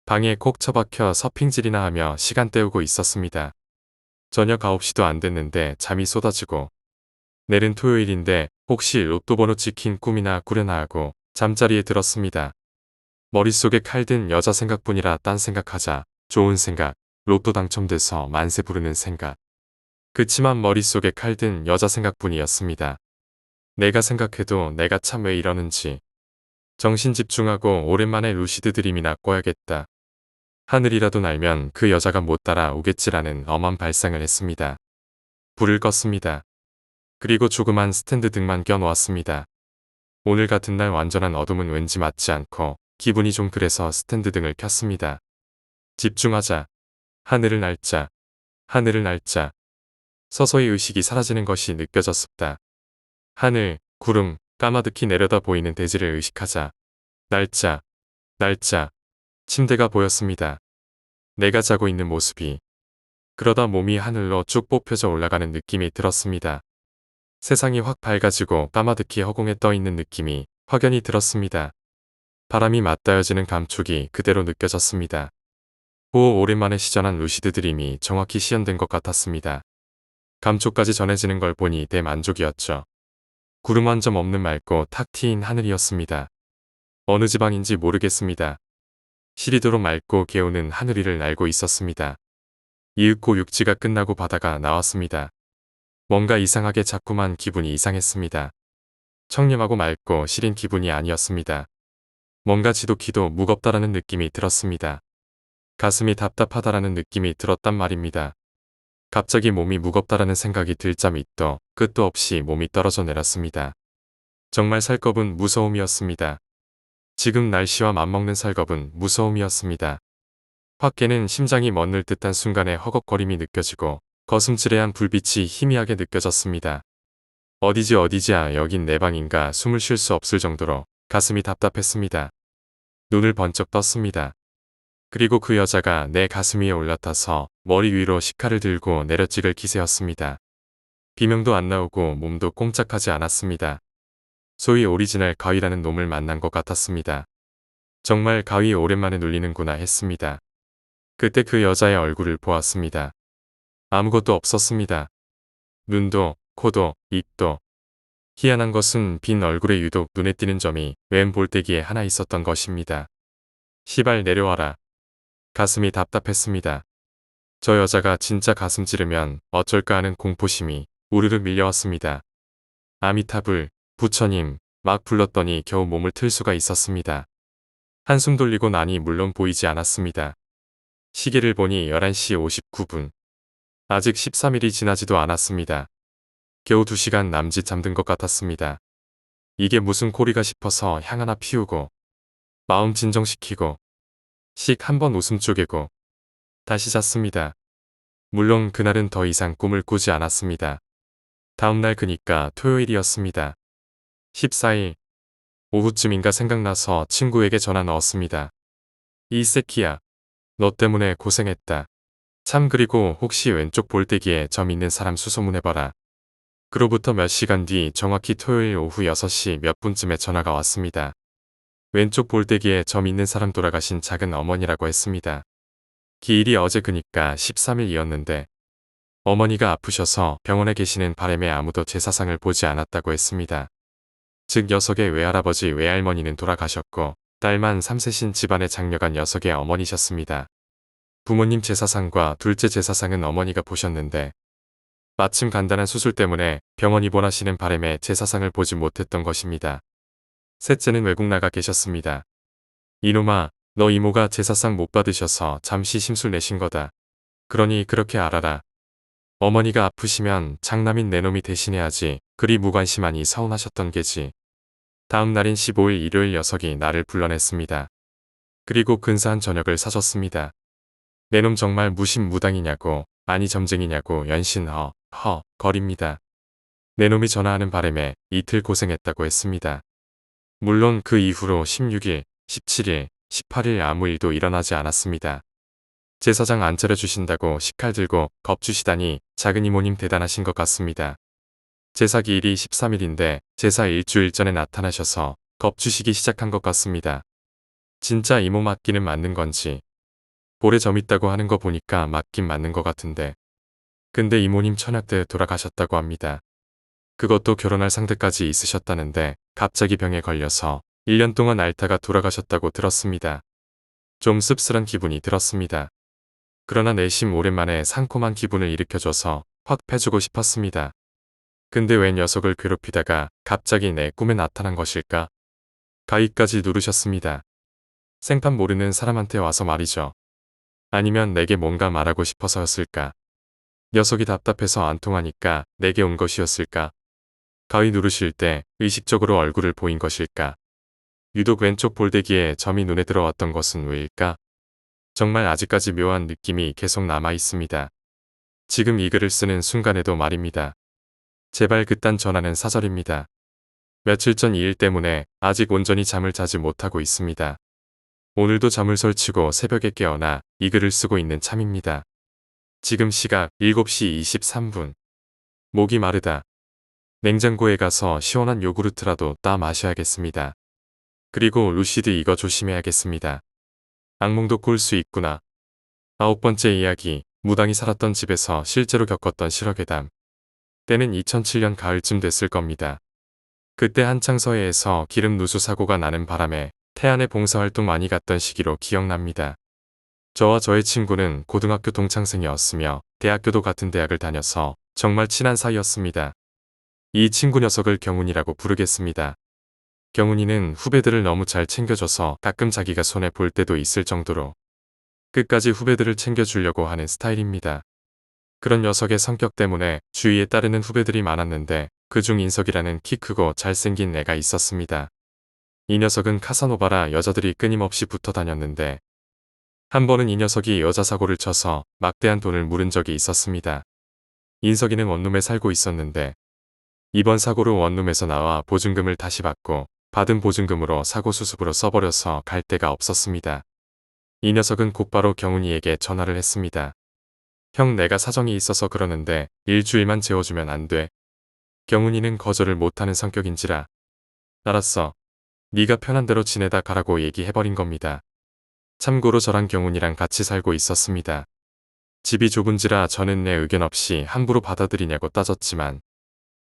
[SPEAKER 1] 방에 콕 처박혀 서핑질이나 하며 시간 때우고 있었습니다. 저녁 9시도 안 됐는데 잠이 쏟아지고 내일은 토요일인데 혹시 로또 번호 찍힌 꿈이나 꾸려나 하고 잠자리에 들었습니다. 머릿속에 칼든 여자 생각뿐이라 딴 생각하자 좋은 생각, 로또 당첨돼서 만세 부르는 생각. 그치만 머릿속에 칼든 여자 생각뿐이었습니다. 내가 생각해도 내가 참 왜 이러는지. 정신 집중하고 오랜만에 루시드 드림이나 꿔야겠다. 하늘이라도 날면 그 여자가 못 따라오겠지라는 엄한 발상을 했습니다. 불을 껐습니다. 그리고 조그만 스탠드 등만 껴놓았습니다. 오늘 같은 날 완전한 어둠은 왠지 맞지 않고 기분이 좀 그래서 스탠드 등을 켰습니다. 집중하자. 하늘을 날자. 하늘을 날자. 서서히 의식이 사라지는 것이 느껴졌습니다. 하늘, 구름, 까마득히 내려다 보이는 대지를 의식하자. 날짜, 날짜. 침대가 보였습니다. 내가 자고 있는 모습이. 그러다 몸이 하늘로 쭉 뽑혀져 올라가는 느낌이 들었습니다. 세상이 확 밝아지고 까마득히 허공에 떠 있는 느낌이 확연히 들었습니다. 바람이 맞닿여지는 감촉이 그대로 느껴졌습니다. 오랜만에 시전한 루시드 드림이 정확히 시연된 것 같았습니다. 감촉까지 전해지는 걸 보니 대만족이었죠. 구름 한 점 없는 맑고 탁 트인 하늘이었습니다. 어느 지방인지 모르겠습니다. 시리도록 맑고 개우는 하늘 위를 날고 있었습니다. 이윽고 육지가 끝나고 바다가 나왔습니다. 뭔가 이상하게 자꾸만 기분이 이상했습니다. 청량하고 맑고 시린 기분이 아니었습니다. 뭔가 지독히도 무겁다라는 느낌이 들었습니다. 가슴이 답답하다라는 느낌이 들었단 말입니다. 갑자기 몸이 무겁다라는 생각이 들자 밑도 끝도 없이 몸이 떨어져 내렸습니다. 정말 살겁은 무서움이었습니다. 지금 날씨와 맞먹는 살겁은 무서움이었습니다. 확 깨는 심장이 멎는 듯한 순간에 허걱거림이 느껴지고 거슴츠레한 불빛이 희미하게 느껴졌습니다. 어디지야 여긴 내 방인가 숨을 쉴 수 없을 정도로 가슴이 답답했습니다. 눈을 번쩍 떴습니다. 그리고 그 여자가 내 가슴 위에 올라타서 머리 위로 식칼을 들고 내려찍을 기세였습니다. 비명도 안 나오고 몸도 꼼짝하지 않았습니다. 소위 오리지널 가위라는 놈을 만난 것 같았습니다. 정말 가위 오랜만에 눌리는구나 했습니다. 그때 그 여자의 얼굴을 보았습니다. 아무것도 없었습니다. 눈도, 코도, 입도. 희한한 것은 빈 얼굴에 유독 눈에 띄는 점이 왼 볼때기에 하나 있었던 것입니다. 시발 내려와라. 가슴이 답답했습니다. 저 여자가 진짜 가슴 찌르면 어쩔까 하는 공포심이 우르르 밀려왔습니다. 아미타불, 부처님, 막 불렀더니 겨우 몸을 틀 수가 있었습니다. 한숨 돌리고 나니 물론 보이지 않았습니다. 시계를 보니 11시 59분. 아직 13일이 지나지도 않았습니다. 겨우 2시간 남짓 잠든 것 같았습니다. 이게 무슨 꼴이가 싶어서 향 하나 피우고 마음 진정시키고 식 한번 웃음 쪼개고 다시 잤습니다. 물론 그날은 더 이상 꿈을 꾸지 않았습니다. 다음날 그니까 토요일이었습니다. 14일 오후쯤인가 생각나서 친구에게 전화 넣었습니다. 이 새끼야. 너 때문에 고생했다. 참 그리고 혹시 왼쪽 볼때기에 점 있는 사람 수소문해봐라. 그로부터 몇 시간 뒤 정확히 토요일 오후 6시 몇 분쯤에 전화가 왔습니다. 왼쪽 볼때기에 점 있는 사람 돌아가신 작은 어머니라고 했습니다. 기일이 어제 그니까 13일이었는데 어머니가 아프셔서 병원에 계시는 바람에 아무도 제사상을 보지 않았다고 했습니다. 즉 녀석의 외할아버지 외할머니는 돌아가셨고 딸만 3세신 집안의 장녀간 녀석의 어머니셨습니다. 부모님 제사상과 둘째 제사상은 어머니가 보셨는데 마침 간단한 수술 때문에 병원 입원하시는 바람에 제사상을 보지 못했던 것입니다. 셋째는 외국 나가 계셨습니다. 이놈아, 너 이모가 제사상 못 받으셔서 잠시 심술 내신 거다. 그러니 그렇게 알아라. 어머니가 아프시면 장남인 내 놈이 대신해야지. 그리 무관심하니 서운하셨던 게지. 다음 날인 15일 일요일 녀석이 나를 불러냈습니다. 그리고 근사한 저녁을 사줬습니다. 내 놈 정말 무심무당이냐고 아니 점쟁이냐고 연신 거립니다. 내 놈이 전화하는 바람에 이틀 고생했다고 했습니다. 물론 그 이후로 16일, 17일, 18일 아무 일도 일어나지 않았습니다. 제사장 안 차려주신다고 식칼 들고 겁주시다니 작은 이모님 대단하신 것 같습니다. 제사 기일이 13일인데 제사 일주일 전에 나타나셔서 겁주시기 시작한 것 같습니다. 진짜 이모 맞기는 맞는 건지 볼에 점 있다고 하는 거 보니까 맞긴 맞는 것 같은데 근데 이모님 천약 때 돌아가셨다고 합니다. 그것도 결혼할 상대까지 있으셨다는데 갑자기 병에 걸려서 1년 동안 앓다가 돌아가셨다고 들었습니다. 좀 씁쓸한 기분이 들었습니다. 그러나 내심 오랜만에 상콤한 기분을 일으켜줘서 확 패주고 싶었습니다. 근데 왜 녀석을 괴롭히다가 갑자기 내 꿈에 나타난 것일까? 가위까지 누르셨습니다. 생판 모르는 사람한테 와서 말이죠. 아니면 내게 뭔가 말하고 싶어서였을까? 녀석이 답답해서 안 통하니까 내게 온 것이었을까? 가위 누르실 때 의식적으로 얼굴을 보인 것일까? 유독 왼쪽 볼대기에 점이 눈에 들어왔던 것은 왜일까? 정말 아직까지 묘한 느낌이 계속 남아 있습니다. 지금 이 글을 쓰는 순간에도 말입니다. 제발 그딴 전화는 사절입니다. 며칠 전 이 일 때문에 아직 온전히 잠을 자지 못하고 있습니다. 오늘도 잠을 설치고 새벽에 깨어나 이 글을 쓰고 있는 참입니다. 지금 시각 7시 23분. 목이 마르다. 냉장고에 가서 시원한 요구르트라도 따 마셔야겠습니다. 그리고 루시드 이거 조심해야겠습니다. 악몽도 꿀 수 있구나. 9번째 이야기, 무당이 살았던 집에서 실제로 겪었던 실화괴담. 때는 2007년 가을쯤 됐을 겁니다. 그때 한창 서해에서 기름 누수 사고가 나는 바람에 태안에 봉사활동 많이 갔던 시기로 기억납니다. 저와 저의 친구는 고등학교 동창생이었으며 대학교도 같은 대학을 다녀서 정말 친한 사이였습니다. 이 친구 녀석을 경훈이라고 부르겠습니다. 경훈이는 후배들을 너무 잘 챙겨줘서 가끔 자기가 손해 볼 때도 있을 정도로 끝까지 후배들을 챙겨주려고 하는 스타일입니다. 그런 녀석의 성격 때문에 주위에 따르는 후배들이 많았는데 그중 인석이라는 키 크고 잘생긴 애가 있었습니다. 이 녀석은 카사노바라 여자들이 끊임없이 붙어 다녔는데 한 번은 이 녀석이 여자 사고를 쳐서 막대한 돈을 물은 적이 있었습니다. 인석이는 원룸에 살고 있었는데 이번 사고로 원룸에서 나와 보증금을 다시 받고 받은 보증금으로 사고 수습으로 써버려서 갈 데가 없었습니다. 이 녀석은 곧바로 경훈이에게 전화를 했습니다. 형 내가 사정이 있어서 그러는데 일주일만 재워주면 안 돼. 경훈이는 거절을 못하는 성격인지라 알았어. 네가 편한 대로 지내다 가라고 얘기해버린 겁니다. 참고로 저랑 경훈이랑 같이 살고 있었습니다. 집이 좁은지라 저는 내 의견 없이 함부로 받아들이냐고 따졌지만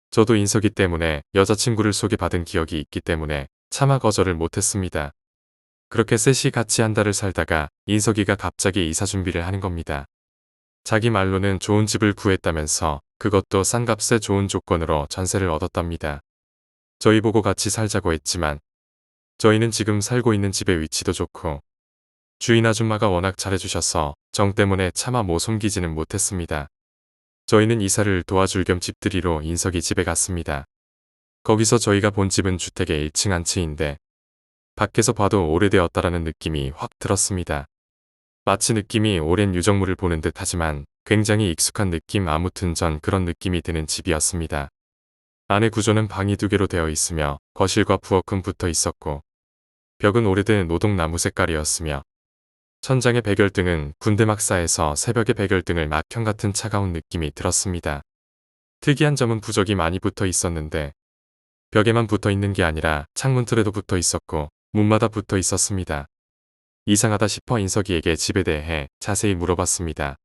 [SPEAKER 1] 저도 인석이 때문에 여자친구를 소개받은 기억이 있기 때문에 차마 거절을 못했습니다. 그렇게 셋이 같이 한 달을 살다가 인석이가 갑자기 이사 준비를 하는 겁니다. 자기 말로는 좋은 집을 구했다면서 그것도 싼 값에 좋은 조건으로 전세를 얻었답니다. 저희 보고 같이 살자고 했지만 저희는 지금 살고 있는 집의 위치도 좋고 주인 아줌마가 워낙 잘해주셔서 정 때문에 차마 못 숨기지는 못했습니다. 저희는 이사를 도와줄 겸 집들이로 인석이 집에 갔습니다. 거기서 저희가 본 집은 주택의 1층 한 채인데 밖에서 봐도 오래되었다라는 느낌이 확 들었습니다. 마치 느낌이 오랜 유적물을 보는 듯 하지만 굉장히 익숙한 느낌 아무튼 전 그런 느낌이 드는 집이었습니다. 안의 구조는 방이 2개로 되어 있으며 거실과 부엌은 붙어 있었고 벽은 오래된 노동나무 색깔이었으며 천장의 백열등은 군대 막사에서 새벽에 백열등을 막형 같은 차가운 느낌이 들었습니다. 특이한 점은 부적이 많이 붙어 있었는데 벽에만 붙어 있는 게 아니라 창문틀에도 붙어 있었고 문마다 붙어 있었습니다. 이상하다 싶어 인석이에게 집에 대해 자세히 물어봤습니다.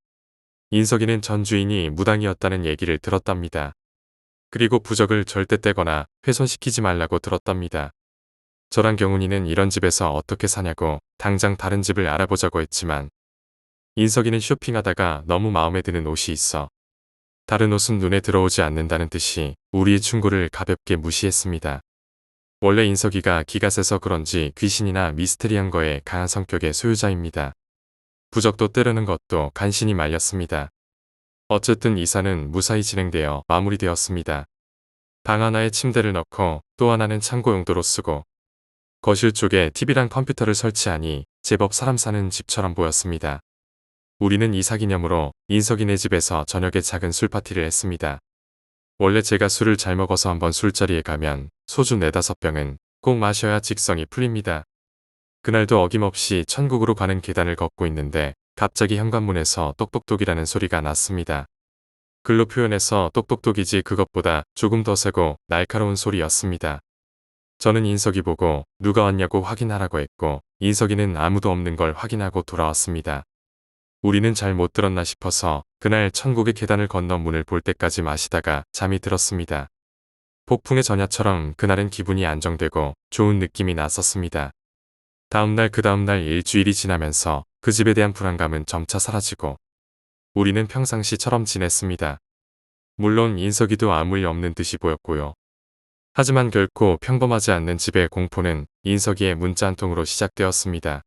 [SPEAKER 1] 인석이는 전 주인이 무당이었다는 얘기를 들었답니다. 그리고 부적을 절대 떼거나 훼손시키지 말라고 들었답니다. 저랑 경훈이는 이런 집에서 어떻게 사냐고 당장 다른 집을 알아보자고 했지만 인석이는 쇼핑하다가 너무 마음에 드는 옷이 있어 다른 옷은 눈에 들어오지 않는다는 듯이 우리의 충고를 가볍게 무시했습니다. 원래 인석이가 기가 세서 그런지 귀신이나 미스테리한 거에 강한 성격의 소유자입니다. 부적도 때르는 것도 간신히 말렸습니다. 어쨌든 이사는 무사히 진행되어 마무리되었습니다. 방 하나에 침대를 넣고 또 하나는 창고 용도로 쓰고 거실 쪽에 TV랑 컴퓨터를 설치하니 제법 사람 사는 집처럼 보였습니다. 우리는 이사 기념으로 인석이네 집에서 저녁에 작은 술 파티를 했습니다. 원래 제가 술을 잘 먹어서 한번 술자리에 가면 소주 4-5병은 꼭 마셔야 직성이 풀립니다. 그날도 어김없이 천국으로 가는 계단을 걷고 있는데 갑자기 현관문에서 똑똑똑이라는 소리가 났습니다. 글로 표현해서 똑똑똑이지 그것보다 조금 더 세고 날카로운 소리였습니다. 저는 인석이 보고 누가 왔냐고 확인하라고 했고 인석이는 아무도 없는 걸 확인하고 돌아왔습니다. 우리는 잘 못 들었나 싶어서 그날 천국의 계단을 건너 문을 볼 때까지 마시다가 잠이 들었습니다. 폭풍의 전야처럼 그날은 기분이 안정되고 좋은 느낌이 났었습니다. 다음날 그 다음날 일주일이 지나면서 그 집에 대한 불안감은 점차 사라지고 우리는 평상시처럼 지냈습니다. 물론 인석이도 아무 일 없는 듯이 보였고요. 하지만 결코 평범하지 않는 집의 공포는 인석이의 문자 한 통으로 시작되었습니다.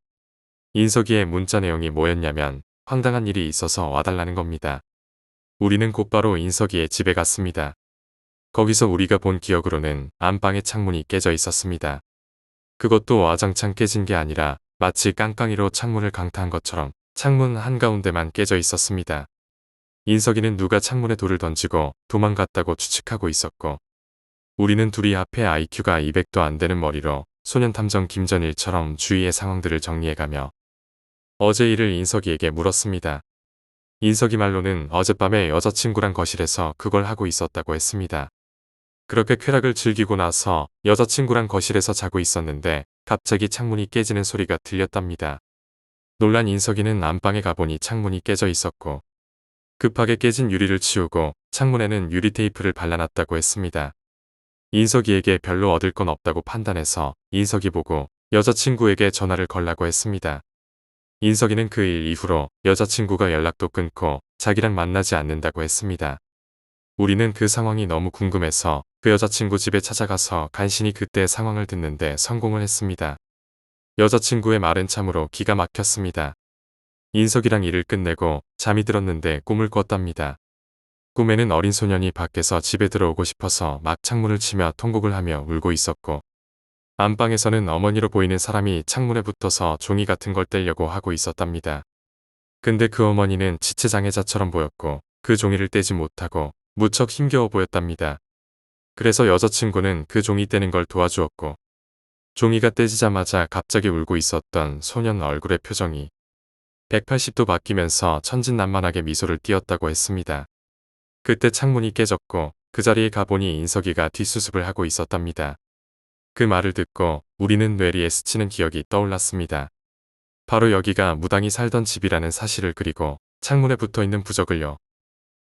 [SPEAKER 1] 인석이의 문자 내용이 뭐였냐면 황당한 일이 있어서 와달라는 겁니다. 우리는 곧바로 인석이의 집에 갔습니다. 거기서 우리가 본 기억으로는 안방의 창문이 깨져 있었습니다. 그것도 와장창 깨진 게 아니라 마치 깡깡이로 창문을 강타한 것처럼 창문 한가운데만 깨져 있었습니다. 인석이는 누가 창문에 돌을 던지고 도망갔다고 추측하고 있었고 우리는 둘이 앞에 IQ가 200도 안 되는 머리로 소년탐정 김전일처럼 주위의 상황들을 정리해가며 어제 일을 인석이에게 물었습니다. 인석이 말로는 어젯밤에 여자친구랑 거실에서 그걸 하고 있었다고 했습니다. 그렇게 쾌락을 즐기고 나서 여자친구랑 거실에서 자고 있었는데 갑자기 창문이 깨지는 소리가 들렸답니다. 놀란 인석이는 안방에 가보니 창문이 깨져 있었고 급하게 깨진 유리를 치우고 창문에는 유리 테이프를 발라놨다고 했습니다. 인석이에게 별로 얻을 건 없다고 판단해서 인석이 보고 여자친구에게 전화를 걸라고 했습니다. 인석이는 그 일 이후로 여자친구가 연락도 끊고 자기랑 만나지 않는다고 했습니다. 우리는 그 상황이 너무 궁금해서 그 여자친구 집에 찾아가서 간신히 그때의 상황을 듣는데 성공을 했습니다. 여자친구의 말은 참으로 기가 막혔습니다. 인석이랑 일을 끝내고 잠이 들었는데 꿈을 꿨답니다. 꿈에는 어린 소년이 밖에서 집에 들어오고 싶어서 막 창문을 치며 통곡을 하며 울고 있었고 안방에서는 어머니로 보이는 사람이 창문에 붙어서 종이 같은 걸 떼려고 하고 있었답니다. 근데 그 어머니는 지체장애자처럼 보였고 그 종이를 떼지 못하고 무척 힘겨워 보였답니다. 그래서 여자친구는 그 종이 떼는 걸 도와주었고 종이가 떼지자마자 갑자기 울고 있었던 소년 얼굴의 표정이 180도 바뀌면서 천진난만하게 미소를 띄었다고 했습니다. 그때 창문이 깨졌고 그 자리에 가보니 인석이가 뒷수습을 하고 있었답니다. 그 말을 듣고 우리는 뇌리에 스치는 기억이 떠올랐습니다. 바로 여기가 무당이 살던 집이라는 사실을 그리고 창문에 붙어있는 부적을요.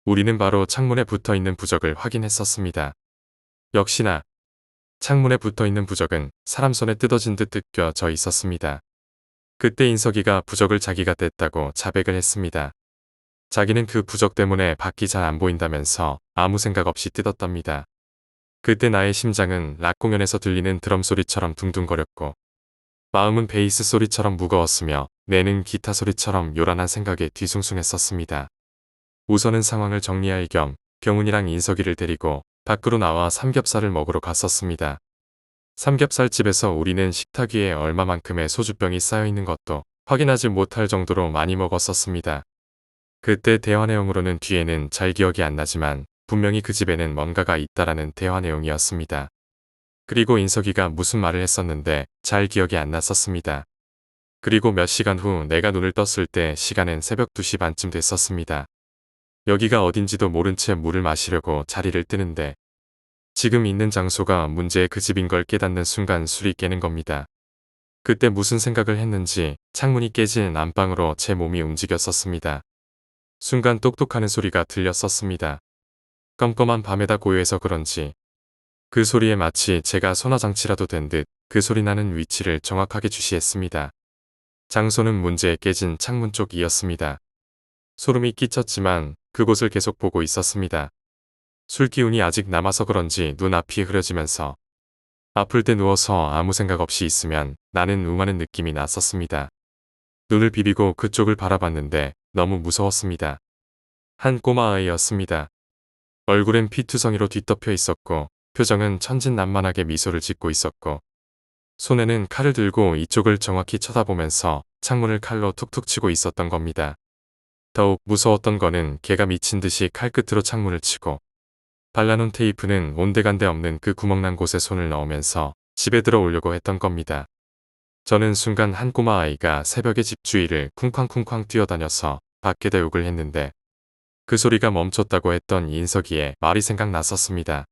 [SPEAKER 1] 우리는 바로 창문에 붙어있는 부적을 확인했었습니다. 역시나 창문에 붙어있는 부적은 사람 손에 뜯어진 듯 뜯겨져 있었습니다. 그때 인석이가 부적을 자기가 뗐다고 자백을 했습니다. 자기는 그 부적 때문에 밖이 잘 안 보인다면서 아무 생각 없이 뜯었답니다. 그때 나의 심장은 락 공연에서 들리는 드럼 소리처럼 둥둥거렸고 마음은 베이스 소리처럼 무거웠으며 뇌는 기타 소리처럼 요란한 생각에 뒤숭숭했었습니다. 우선은 상황을 정리할 겸 경훈이랑 인석이를 데리고 밖으로 나와 삼겹살을 먹으러 갔었습니다. 삼겹살집에서 우리는 식탁 위에 얼마만큼의 소주병이 쌓여있는 것도 확인하지 못할 정도로 많이 먹었었습니다. 그때 대화 내용으로는 뒤에는 잘 기억이 안 나지만 분명히 그 집에는 뭔가가 있다라는 대화 내용이었습니다. 그리고 인석이가 무슨 말을 했었는데 잘 기억이 안 났었습니다. 그리고 몇 시간 후 내가 눈을 떴을 때 시간은 새벽 2시 반쯤 됐었습니다. 여기가 어딘지도 모른 채 물을 마시려고 자리를 뜨는데 지금 있는 장소가 문제의 그 집인 걸 깨닫는 순간 술이 깨는 겁니다. 그때 무슨 생각을 했는지 창문이 깨진 안방으로 제 몸이 움직였었습니다. 순간 똑똑하는 소리가 들렸었습니다. 껌껌한 밤에다 고요해서 그런지 그 소리에 마치 제가 소나장치라도 된 듯 그 소리 나는 위치를 정확하게 주시했습니다. 장소는 문제의 깨진 창문 쪽이었습니다. 소름이 끼쳤지만 그곳을 계속 보고 있었습니다. 술 기운이 아직 남아서 그런지 눈앞이 흐려지면서 아플 때 누워서 아무 생각 없이 있으면 나는 웅하는 느낌이 났었습니다. 눈을 비비고 그쪽을 바라봤는데 너무 무서웠습니다. 한 꼬마아이였습니다. 얼굴엔 피투성이로 뒤덮여 있었고 표정은 천진난만하게 미소를 짓고 있었고 손에는 칼을 들고 이쪽을 정확히 쳐다보면서 창문을 칼로 툭툭 치고 있었던 겁니다. 더욱 무서웠던 거는 걔가 미친 듯이 칼끝으로 창문을 치고 발라놓은 테이프는 온데간데 없는 그 구멍난 곳에 손을 넣으면서 집에 들어오려고 했던 겁니다. 저는 순간 한 꼬마아이가 새벽에 집 주위를 쿵쾅쿵쾅 뛰어다녀서 밖에다 욕을 했는데 그 소리가 멈췄다고 했던 인석이의 말이 생각났었습니다.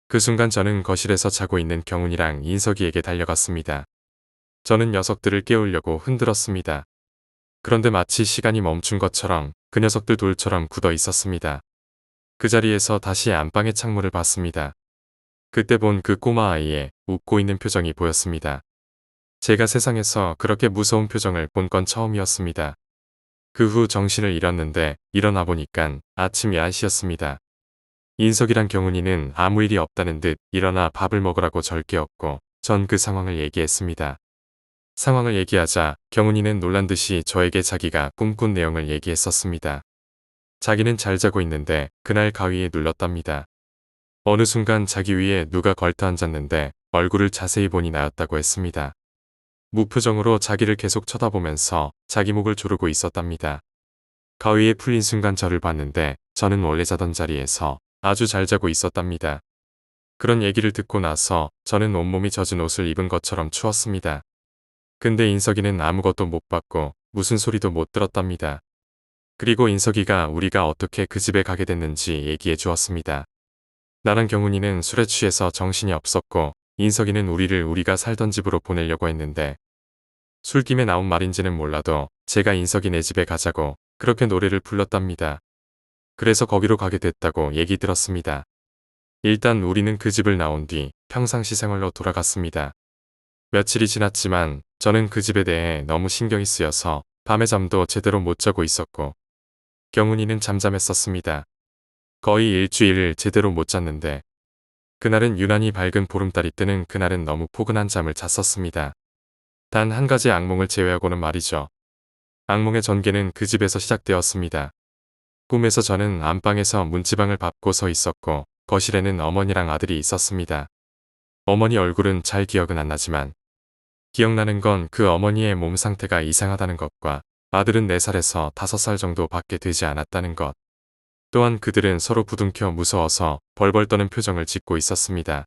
[SPEAKER 1] 그 순간 저는 거실에서 자고 있는 경훈이랑 인석이에게 달려갔습니다. 저는 녀석들을 깨우려고 흔들었습니다. 그런데 마치 시간이 멈춘 것처럼 그 녀석들 돌처럼 굳어 있었습니다. 그 자리에서 다시 안방의 창문을 봤습니다. 그때 본 그 꼬마 아이의 웃고 있는 표정이 보였습니다. 제가 세상에서 그렇게 무서운 표정을 본 건 처음이었습니다. 그 후 정신을 잃었는데 일어나 보니깐 아침 11시였습니다. 인석이랑 경훈이는 아무 일이 없다는 듯 일어나 밥을 먹으라고 절 깨웠고 전 그 상황을 얘기했습니다. 상황을 얘기하자 경훈이는 놀란 듯이 저에게 자기가 꿈꾼 내용을 얘기했었습니다. 자기는 잘 자고 있는데 그날 가위에 눌렀답니다. 어느 순간 자기 위에 누가 걸터 앉았는데 얼굴을 자세히 보니 나였다고 했습니다. 무표정으로 자기를 계속 쳐다보면서 자기 목을 조르고 있었답니다. 가위에 풀린 순간 저를 봤는데 저는 원래 자던 자리에서 아주 잘 자고 있었답니다. 그런 얘기를 듣고 나서 저는 온몸이 젖은 옷을 입은 것처럼 추웠습니다. 근데 인석이는 아무것도 못 봤고 무슨 소리도 못 들었답니다. 그리고 인석이가 우리가 어떻게 그 집에 가게 됐는지 얘기해 주었습니다. 나랑 경훈이는 술에 취해서 정신이 없었고 인석이는 우리를 우리가 살던 집으로 보내려고 했는데 술김에 나온 말인지는 몰라도 제가 인석이네 집에 가자고 그렇게 노래를 불렀답니다. 그래서 거기로 가게 됐다고 얘기 들었습니다. 일단 우리는 그 집을 나온 뒤 평상시 생활로 돌아갔습니다. 며칠이 지났지만 저는 그 집에 대해 너무 신경이 쓰여서 밤에 잠도 제대로 못 자고 있었고 경훈이는 잠잠했었습니다. 거의 일주일을 제대로 못 잤는데 그날은 유난히 밝은 보름달이 뜨는 그날은 너무 포근한 잠을 잤었습니다. 단 한 가지 악몽을 제외하고는 말이죠. 악몽의 전개는 그 집에서 시작되었습니다. 꿈에서 저는 안방에서 문지방을 밟고 서 있었고 거실에는 어머니랑 아들이 있었습니다. 어머니 얼굴은 잘 기억은 안 나지만 기억나는 건 그 어머니의 몸 상태가 이상하다는 것과 아들은 4살에서 5살 정도밖에 되지 않았다는 것. 또한 그들은 서로 부둥켜 무서워서 벌벌 떠는 표정을 짓고 있었습니다.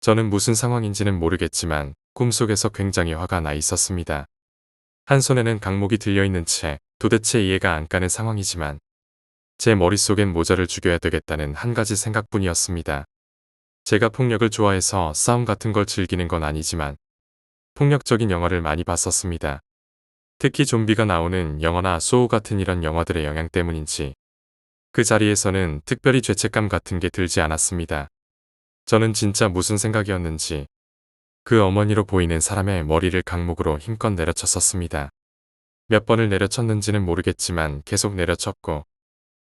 [SPEAKER 1] 저는 무슨 상황인지는 모르겠지만 꿈속에서 굉장히 화가 나 있었습니다. 한 손에는 강목이 들려있는 채 도대체 이해가 안 가는 상황이지만 제 머릿속엔 모자를 죽여야 되겠다는 한 가지 생각뿐이었습니다. 제가 폭력을 좋아해서 싸움 같은 걸 즐기는 건 아니지만 폭력적인 영화를 많이 봤었습니다. 특히 좀비가 나오는 영화나 소우 같은 이런 영화들의 영향 때문인지 그 자리에서는 특별히 죄책감 같은 게 들지 않았습니다. 저는 진짜 무슨 생각이었는지 그 어머니로 보이는 사람의 머리를 강목으로 힘껏 내려쳤었습니다. 몇 번을 내려쳤는지는 모르겠지만 계속 내려쳤고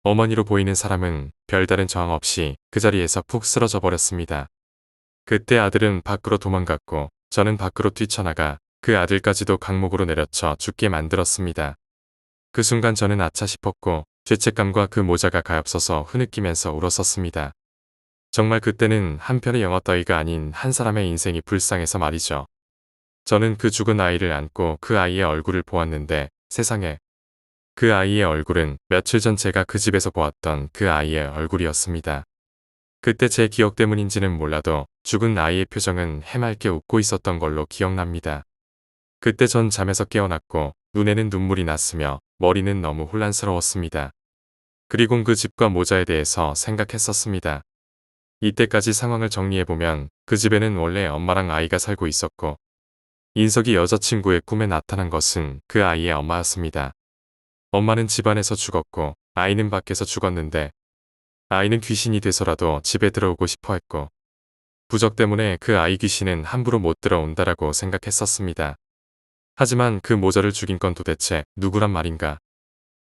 [SPEAKER 1] 어머니로 보이는 사람은 별다른 저항 없이 그 자리에서 푹 쓰러져 버렸습니다. 그때 아들은 밖으로 도망갔고 저는 밖으로 뛰쳐나가 그 아들까지도 강목으로 내려쳐 죽게 만들었습니다. 그 순간 저는 아차 싶었고 죄책감과 그 모자가 가엾어서 흐느끼면서 울었었습니다. 정말 그때는 한편의 영화 따위가 아닌 한 사람의 인생이 불쌍해서 말이죠. 저는 그 죽은 아이를 안고 그 아이의 얼굴을 보았는데 세상에 그 아이의 얼굴은 며칠 전 제가 그 집에서 보았던 그 아이의 얼굴이었습니다. 그때 제 기억 때문인지는 몰라도 죽은 아이의 표정은 해맑게 웃고 있었던 걸로 기억납니다. 그때 전 잠에서 깨어났고 눈에는 눈물이 났으며 머리는 너무 혼란스러웠습니다. 그리곤 그 집과 모자에 대해서 생각했었습니다. 이때까지 상황을 정리해보면 그 집에는 원래 엄마랑 아이가 살고 있었고 인석이 여자친구의 꿈에 나타난 것은 그 아이의 엄마였습니다. 엄마는 집안에서 죽었고 아이는 밖에서 죽었는데 아이는 귀신이 돼서라도 집에 들어오고 싶어 했고 부적 때문에 그 아이 귀신은 함부로 못 들어온다라고 생각했었습니다. 하지만 그 모자를 죽인 건 도대체 누구란 말인가.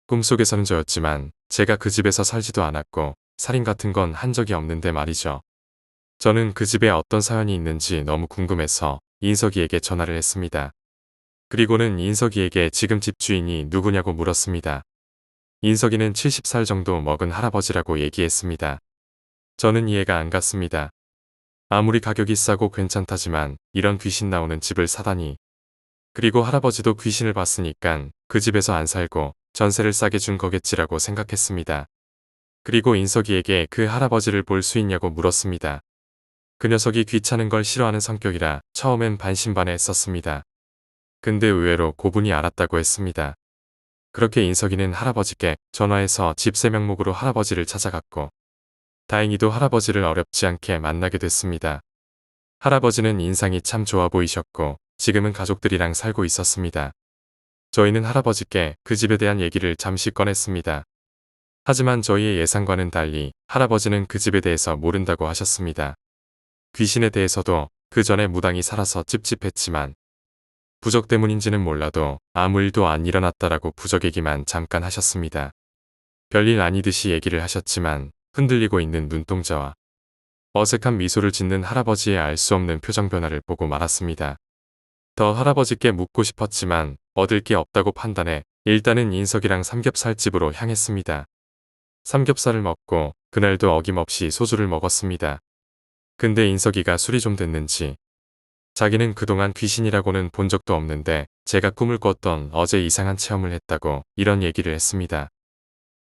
[SPEAKER 1] 꿈속에서는 저였지만 제가 그 집에서 살지도 않았고 살인 같은 건 한 적이 없는데 말이죠. 저는 그 집에 어떤 사연이 있는지 너무 궁금해서 인석이에게 전화를 했습니다. 그리고는 인석이에게 지금 집주인이 누구냐고 물었습니다. 인석이는 70살 정도 먹은 할아버지라고 얘기했습니다. 저는 이해가 안 갔습니다. 아무리 가격이 싸고 괜찮다지만 이런 귀신 나오는 집을 사다니. 그리고 할아버지도 귀신을 봤으니깐 그 집에서 안 살고 전세를 싸게 준 거겠지라고 생각했습니다. 그리고 인석이에게 그 할아버지를 볼 수 있냐고 물었습니다. 그 녀석이 귀찮은 걸 싫어하는 성격이라 처음엔 반신반의했었습니다. 근데 의외로 고분이 알았다고 했습니다. 그렇게 인석이는 할아버지께 전화해서 집세 명목으로 할아버지를 찾아갔고 다행히도 할아버지를 어렵지 않게 만나게 됐습니다. 할아버지는 인상이 참 좋아 보이셨고 지금은 가족들이랑 살고 있었습니다. 저희는 할아버지께 그 집에 대한 얘기를 잠시 꺼냈습니다. 하지만 저희의 예상과는 달리 할아버지는 그 집에 대해서 모른다고 하셨습니다. 귀신에 대해서도 그 전에 무당이 살아서 찝찝했지만 부적 때문인지는 몰라도 아무 일도 안 일어났다라고 부적 얘기만 잠깐 하셨습니다. 별일 아니듯이 얘기를 하셨지만 흔들리고 있는 눈동자와 어색한 미소를 짓는 할아버지의 알 수 없는 표정 변화를 보고 말았습니다. 더 할아버지께 묻고 싶었지만 얻을 게 없다고 판단해 일단은 인석이랑 삼겹살집으로 향했습니다. 삼겹살을 먹고 그날도 어김없이 소주를 먹었습니다. 근데 인석이가 술이 좀 됐는지 자기는 그동안 귀신이라고는 본 적도 없는데 제가 꿈을 꿨던 어제 이상한 체험을 했다고 이런 얘기를 했습니다.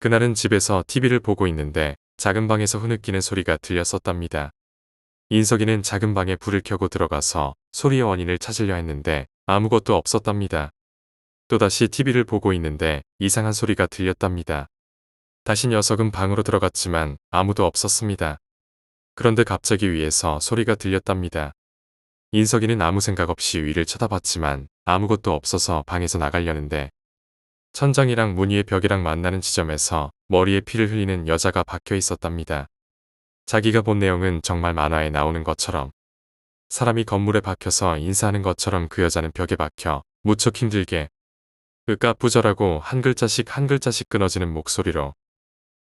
[SPEAKER 1] 그날은 집에서 TV를 보고 있는데 작은 방에서 흐느끼는 소리가 들렸었답니다. 인석이는 작은 방에 불을 켜고 들어가서 소리의 원인을 찾으려 했는데 아무것도 없었답니다. 또다시 TV를 보고 있는데 이상한 소리가 들렸답니다. 다시 녀석은 방으로 들어갔지만 아무도 없었습니다. 그런데 갑자기 위에서 소리가 들렸답니다. 인석이는 아무 생각 없이 위를 쳐다봤지만 아무것도 없어서 방에서 나가려는데 천장이랑 문 위의 벽이랑 만나는 지점에서 머리에 피를 흘리는 여자가 박혀 있었답니다. 자기가 본 내용은 정말 만화에 나오는 것처럼 사람이 건물에 박혀서 인사하는 것처럼 그 여자는 벽에 박혀 무척 힘들게 으까부절하고 한 글자씩 한 글자씩 끊어지는 목소리로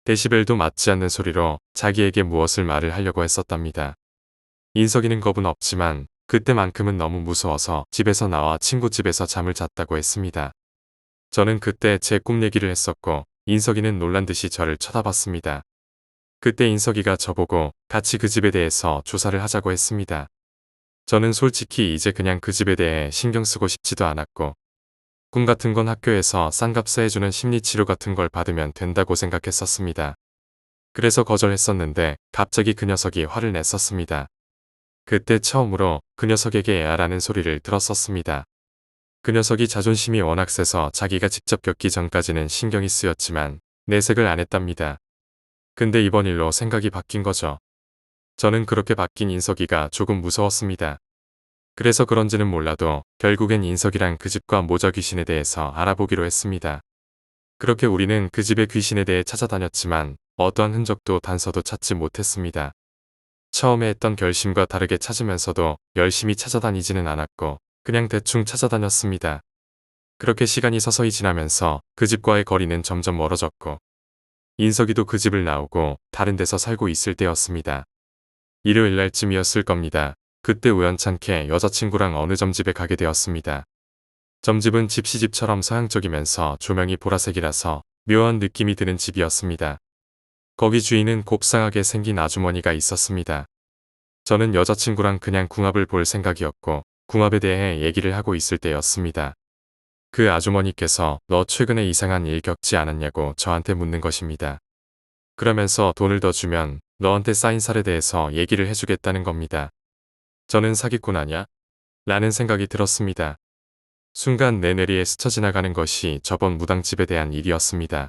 [SPEAKER 1] 데시벨도 맞지 않는 소리로 자기에게 무엇을 말을 하려고 했었답니다. 인석이는 겁은 없지만 그때만큼은 너무 무서워서 집에서 나와 친구 집에서 잠을 잤다고 했습니다. 저는 그때 제 꿈 얘기를 했었고 인석이는 놀란 듯이 저를 쳐다봤습니다. 그때 인석이가 저보고 같이 그 집에 대해서 조사를 하자고 했습니다. 저는 솔직히 이제 그냥 그 집에 대해 신경 쓰고 싶지도 않았고 꿈 같은 건 학교에서 싼값에 해주는 심리치료 같은 걸 받으면 된다고 생각했었습니다. 그래서 거절했었는데 갑자기 그 녀석이 화를 냈었습니다. 그때 처음으로 그 녀석에게 애아라는 소리를 들었었습니다. 그 녀석이 자존심이 워낙 세서 자기가 직접 겪기 전까지는 신경이 쓰였지만 내색을 안 했답니다. 근데 이번 일로 생각이 바뀐 거죠. 저는 그렇게 바뀐 인석이가 조금 무서웠습니다. 그래서 그런지는 몰라도 결국엔 인석이랑 그 집과 모자 귀신에 대해서 알아보기로 했습니다. 그렇게 우리는 그 집의 귀신에 대해 찾아다녔지만 어떠한 흔적도 단서도 찾지 못했습니다. 처음에 했던 결심과 다르게 찾으면서도 열심히 찾아다니지는 않았고 그냥 대충 찾아다녔습니다. 그렇게 시간이 서서히 지나면서 그 집과의 거리는 점점 멀어졌고 인석이도 그 집을 나오고 다른 데서 살고 있을 때였습니다. 일요일 날쯤이었을 겁니다. 그때 우연찮게 여자친구랑 어느 점집에 가게 되었습니다. 점집은 집시집처럼 서양적이면서 조명이 보라색이라서 묘한 느낌이 드는 집이었습니다. 거기 주인은 곱상하게 생긴 아주머니가 있었습니다. 저는 여자친구랑 그냥 궁합을 볼 생각이었고 궁합에 대해 얘기를 하고 있을 때였습니다. 그 아주머니께서 너 최근에 이상한 일 겪지 않았냐고 저한테 묻는 것입니다. 그러면서 돈을 더 주면 너한테 쌓인 살에 대해서 얘기를 해주겠다는 겁니다. 저는 사기꾼 아냐? 라는 생각이 들었습니다. 순간 내 뇌리에 스쳐 지나가는 것이 저번 무당집에 대한 일이었습니다.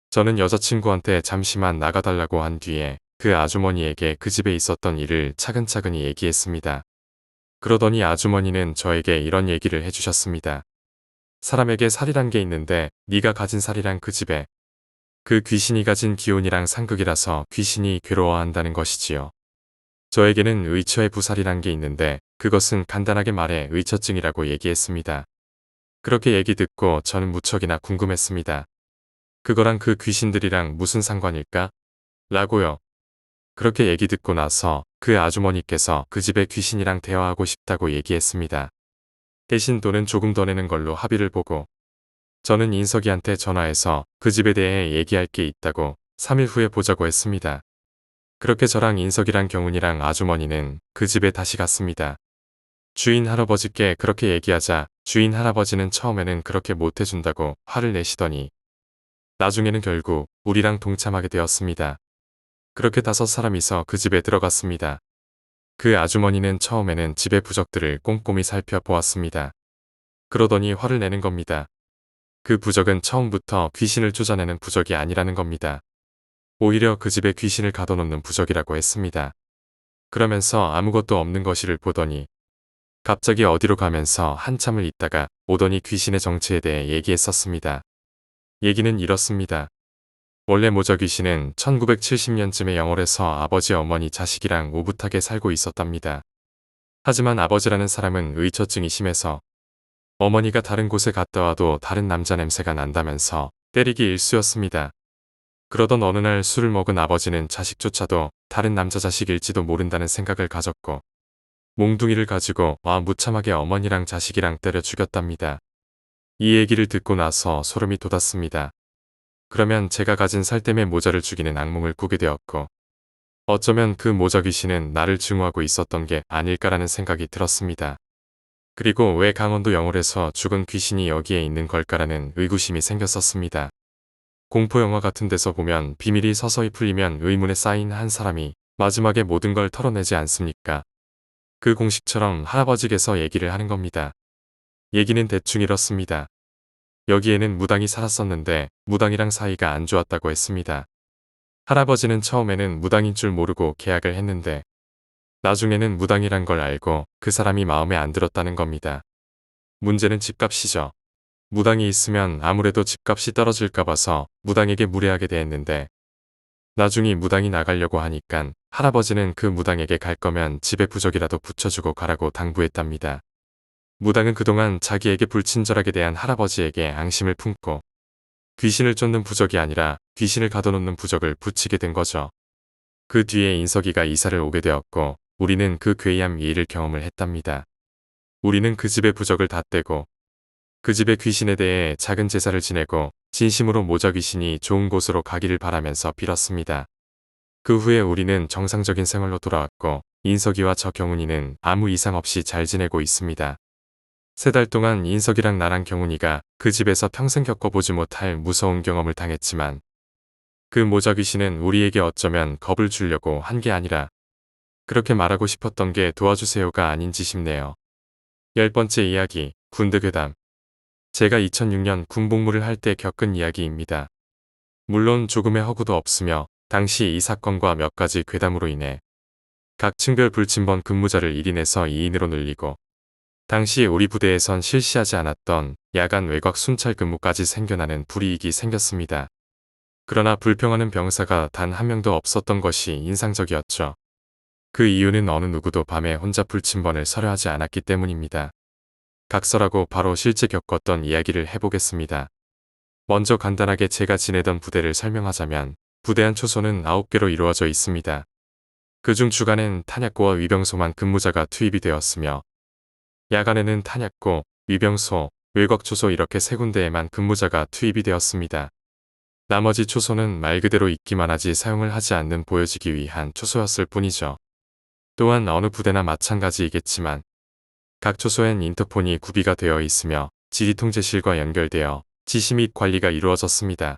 [SPEAKER 1] 저는 여자친구한테 잠시만 나가달라고 한 뒤에 그 아주머니에게 그 집에 있었던 일을 차근차근히 얘기했습니다. 그러더니 아주머니는 저에게 이런 얘기를 해주셨습니다. 사람에게 살이란 게 있는데 네가 가진 살이란 그 집에 그 귀신이 가진 기운이랑 상극이라서 귀신이 괴로워한다는 것이지요. 저에게는 의처의 부살이란 게 있는데 그것은 간단하게 말해 의처증이라고 얘기했습니다. 그렇게 얘기 듣고 저는 무척이나 궁금했습니다. 그거랑 그 귀신들이랑 무슨 상관일까? 라고요. 그렇게 얘기 듣고 나서 그 아주머니께서 그 집의 귀신이랑 대화하고 싶다고 얘기했습니다. 대신 돈은 조금 더 내는 걸로 합의를 보고 저는 인석이한테 전화해서 그 집에 대해 얘기할 게 있다고 3일 후에 보자고 했습니다. 그렇게 저랑 인석이랑 경훈이랑 아주머니는 그 집에 다시 갔습니다. 주인 할아버지께 그렇게 얘기하자 주인 할아버지는 처음에는 그렇게 못해준다고 화를 내시더니 나중에는 결국 우리랑 동참하게 되었습니다. 그렇게 5사람이서 그 집에 들어갔습니다. 그 아주머니는 처음에는 집의 부적들을 꼼꼼히 살펴보았습니다. 그러더니 화를 내는 겁니다. 그 부적은 처음부터 귀신을 쫓아내는 부적이 아니라는 겁니다. 오히려 그 집에 귀신을 가둬놓는 부적이라고 했습니다. 그러면서 아무것도 없는 거실을 보더니 갑자기 어디로 가면서 한참을 있다가 오더니 귀신의 정체에 대해 얘기했었습니다. 얘기는 이렇습니다. 원래 모저 귀신은 1970년쯤에 영월에서 아버지 어머니 자식이랑 오붓하게 살고 있었답니다. 하지만 아버지라는 사람은 의처증이 심해서 어머니가 다른 곳에 갔다 와도 다른 남자 냄새가 난다면서 때리기 일쑤였습니다. 그러던 어느 날 술을 먹은 아버지는 자식조차도 다른 남자 자식일지도 모른다는 생각을 가졌고 몽둥이를 가지고 무참하게 어머니랑 자식이랑 때려 죽였답니다. 이 얘기를 듣고 나서 소름이 돋았습니다. 그러면 제가 가진 살땜의 모자를 죽이는 악몽을 꾸게 되었고 어쩌면 그 모자 귀신은 나를 증오하고 있었던 게 아닐까라는 생각이 들었습니다. 그리고 왜 강원도 영월에서 죽은 귀신이 여기에 있는 걸까라는 의구심이 생겼었습니다. 공포영화 같은 데서 보면 비밀이 서서히 풀리면 의문에 쌓인 한 사람이 마지막에 모든 걸 털어내지 않습니까? 그 공식처럼 할아버지께서 얘기를 하는 겁니다. 얘기는 대충 이렇습니다. 여기에는 무당이 살았었는데 무당이랑 사이가 안 좋았다고 했습니다. 할아버지는 처음에는 무당인 줄 모르고 계약을 했는데 나중에는 무당이란 걸 알고 그 사람이 마음에 안 들었다는 겁니다. 문제는 집값이죠. 무당이 있으면 아무래도 집값이 떨어질까 봐서 무당에게 무례하게 대했는데 나중에 무당이 나가려고 하니깐 할아버지는 그 무당에게 갈 거면 집에 부적이라도 붙여주고 가라고 당부했답니다. 무당은 그동안 자기에게 불친절하게 대한 할아버지에게 앙심을 품고 귀신을 쫓는 부적이 아니라 귀신을 가둬놓는 부적을 붙이게 된 거죠. 그 뒤에 인석이가 이사를 오게 되었고 우리는 그 괴이한 일을 경험을 했답니다. 우리는 그 집의 부적을 다 떼고 그 집의 귀신에 대해 작은 제사를 지내고 진심으로 모자 귀신이 좋은 곳으로 가기를 바라면서 빌었습니다. 그 후에 우리는 정상적인 생활로 돌아왔고 인석이와 저 경훈이는 아무 이상 없이 잘 지내고 있습니다. 3달 동안 인석이랑 나랑 경훈이가 그 집에서 평생 겪어보지 못할 무서운 경험을 당했지만 그 모자 귀신은 우리에게 어쩌면 겁을 주려고 한 게 아니라 그렇게 말하고 싶었던 게 도와주세요가 아닌지 싶네요. 10번째 이야기, 군대 괴담. 제가 2006년 군복무를 할 때 겪은 이야기입니다. 물론 조금의 허구도 없으며 당시 이 사건과 몇 가지 괴담으로 인해 각 층별 불침번 근무자를 1인에서 2인으로 늘리고 당시 우리 부대에선 실시하지 않았던 야간 외곽 순찰 근무까지 생겨나는 불이익이 생겼습니다. 그러나 불평하는 병사가 단 한 명도 없었던 것이 인상적이었죠. 그 이유는 어느 누구도 밤에 혼자 불침번을 서려하지 않았기 때문입니다. 각설하고 바로 실제 겪었던 이야기를 해보겠습니다. 먼저 간단하게 제가 지내던 부대를 설명하자면 부대 안 초소는 9개로 이루어져 있습니다. 그중 주간엔 탄약고와 위병소만 근무자가 투입이 되었으며 야간에는 탄약고, 위병소, 외곽초소 이렇게 3군데에만 근무자가 투입이 되었습니다. 나머지 초소는 말 그대로 있기만 하지 사용을 하지 않는 보여지기 위한 초소였을 뿐이죠. 또한 어느 부대나 마찬가지이겠지만 각 초소엔 인터폰이 구비가 되어 있으며 지휘통제실과 연결되어 지시 및 관리가 이루어졌습니다.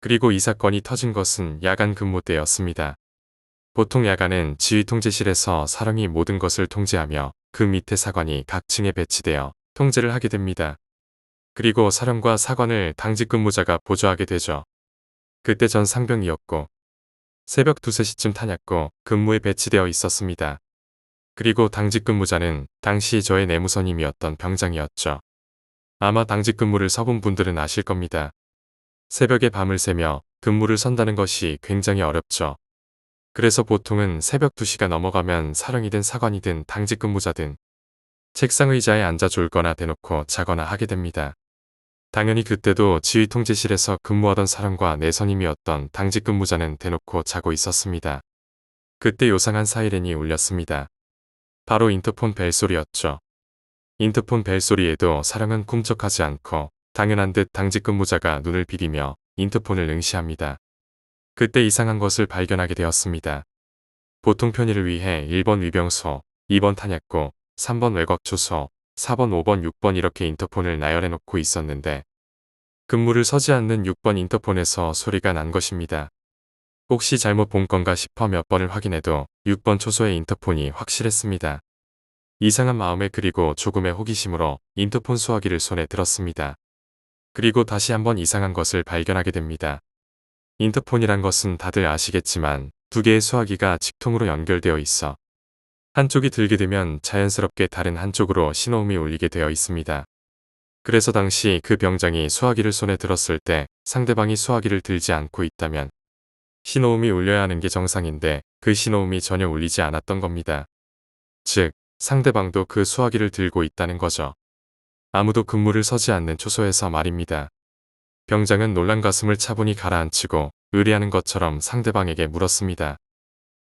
[SPEAKER 1] 그리고 이 사건이 터진 것은 야간 근무 때였습니다. 보통 야간엔 지휘통제실에서 사령이 모든 것을 통제하며 그 밑에 사관이 각 층에 배치되어 통제를 하게 됩니다. 그리고 사령과 사관을 당직 근무자가 보조하게 되죠. 그때 전 상병이었고 새벽 2, 3시쯤 탄약고 근무에 배치되어 있었습니다. 그리고 당직 근무자는 당시 저의 내무선임이었던 병장이었죠. 아마 당직 근무를 서본 분들은 아실 겁니다. 새벽에 밤을 새며 근무를 선다는 것이 굉장히 어렵죠. 그래서 보통은 새벽 2시가 넘어가면 사령이든 사관이든 당직 근무자든 책상 의자에 앉아 졸거나 대놓고 자거나 하게 됩니다. 당연히 그때도 지휘 통제실에서 근무하던 사령과 내 선임이었던 당직 근무자는 대놓고 자고 있었습니다. 그때 요상한 사이렌이 울렸습니다. 바로 인터폰 벨소리였죠. 인터폰 벨소리에도 사령은 꿈쩍하지 않고 당연한 듯 당직 근무자가 눈을 비비며 인터폰을 응시합니다. 그때 이상한 것을 발견하게 되었습니다. 보통 편의를 위해 1번 위병소, 2번 탄약고, 3번 외곽초소, 4번, 5번, 6번 이렇게 인터폰을 나열해 놓고 있었는데 근무를 서지 않는 6번 인터폰에서 소리가 난 것입니다. 혹시 잘못 본 건가 싶어 몇 번을 확인해도 6번 초소의 인터폰이 확실했습니다. 이상한 마음에 그리고 조금의 호기심으로 인터폰 수화기를 손에 들었습니다. 그리고 다시 한번 이상한 것을 발견하게 됩니다. 인터폰이란 것은 다들 아시겠지만 두 개의 수화기가 직통으로 연결되어 있어 한쪽이 들게 되면 자연스럽게 다른 한쪽으로 신호음이 울리게 되어 있습니다. 그래서 당시 그 병장이 수화기를 손에 들었을 때 상대방이 수화기를 들지 않고 있다면 신호음이 울려야 하는 게 정상인데 그 신호음이 전혀 울리지 않았던 겁니다. 즉, 상대방도 그 수화기를 들고 있다는 거죠. 아무도 근무를 서지 않는 초소에서 말입니다. 병장은 놀란 가슴을 차분히 가라앉히고 의뢰하는 것처럼 상대방에게 물었습니다.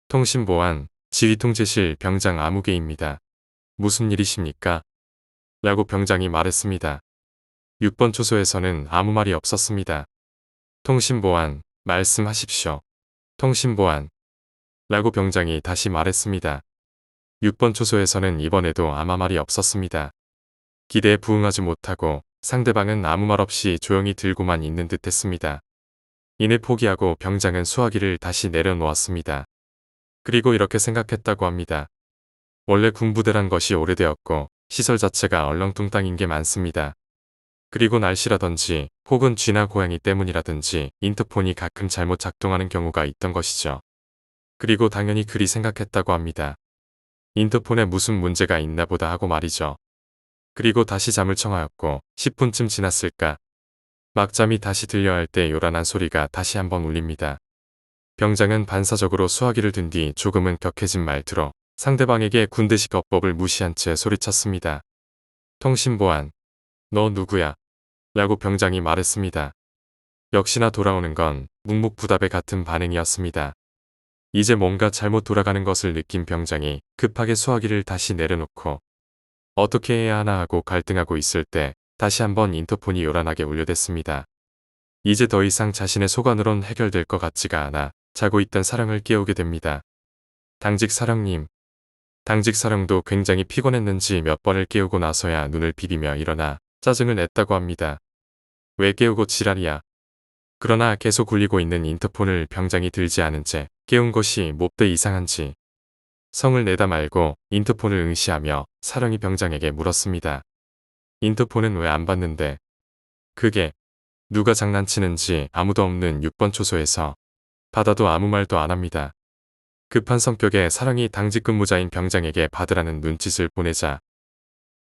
[SPEAKER 1] 통신보안, 지휘통제실 병장 아무개입니다. 무슨 일이십니까? 라고 병장이 말했습니다. 6번 초소에서는 아무 말이 없었습니다. 통신보안, 말씀하십시오. 통신보안. 라고 병장이 다시 말했습니다. 6번 초소에서는 이번에도 아무 말이 없었습니다. 기대에 부응하지 못하고 상대방은 아무 말 없이 조용히 들고만 있는 듯 했습니다. 이내 포기하고 병장은 수화기를 다시 내려놓았습니다. 그리고 이렇게 생각했다고 합니다. 원래 군부대란 것이 오래되었고 시설 자체가 얼렁뚱땅인 게 많습니다. 그리고 날씨라든지 혹은 쥐나 고양이 때문이라든지 인터폰이 가끔 잘못 작동하는 경우가 있던 것이죠. 그리고 당연히 그리 생각했다고 합니다. 인터폰에 무슨 문제가 있나 보다 하고 말이죠. 그리고 다시 잠을 청하였고 10분쯤 지났을까. 막잠이 다시 들려야 할 때 요란한 소리가 다시 한번 울립니다. 병장은 반사적으로 수화기를 든 뒤 조금은 격해진 말투로 상대방에게 군대식 어법을 무시한 채 소리쳤습니다. 통신보안, 너 누구야? 라고 병장이 말했습니다. 역시나 돌아오는 건 묵묵부답의 같은 반응이었습니다. 이제 뭔가 잘못 돌아가는 것을 느낀 병장이 급하게 수화기를 다시 내려놓고 어떻게 해야 하나 하고 갈등하고 있을 때 다시 한번 인터폰이 요란하게 울려댔습니다. 이제 더 이상 자신의 소관으론 해결될 것 같지가 않아 자고 있던 사령을 깨우게 됩니다. 당직 사령님. 당직 사령도 굉장히 피곤했는지 몇 번을 깨우고 나서야 눈을 비비며 일어나 짜증을 냈다고 합니다. 왜 깨우고 지랄이야. 그러나 계속 울리고 있는 인터폰을 병장이 들지 않은 채 깨운 것이 몹대 이상한지 성을 내다 말고 인터폰을 응시하며 사령이 병장에게 물었습니다. 인터폰은 왜 안 받는데? 그게 누가 장난치는지 아무도 없는 6번 초소에서 받아도 아무 말도 안 합니다. 급한 성격의 사령이 당직 근무자인 병장에게 받으라는 눈짓을 보내자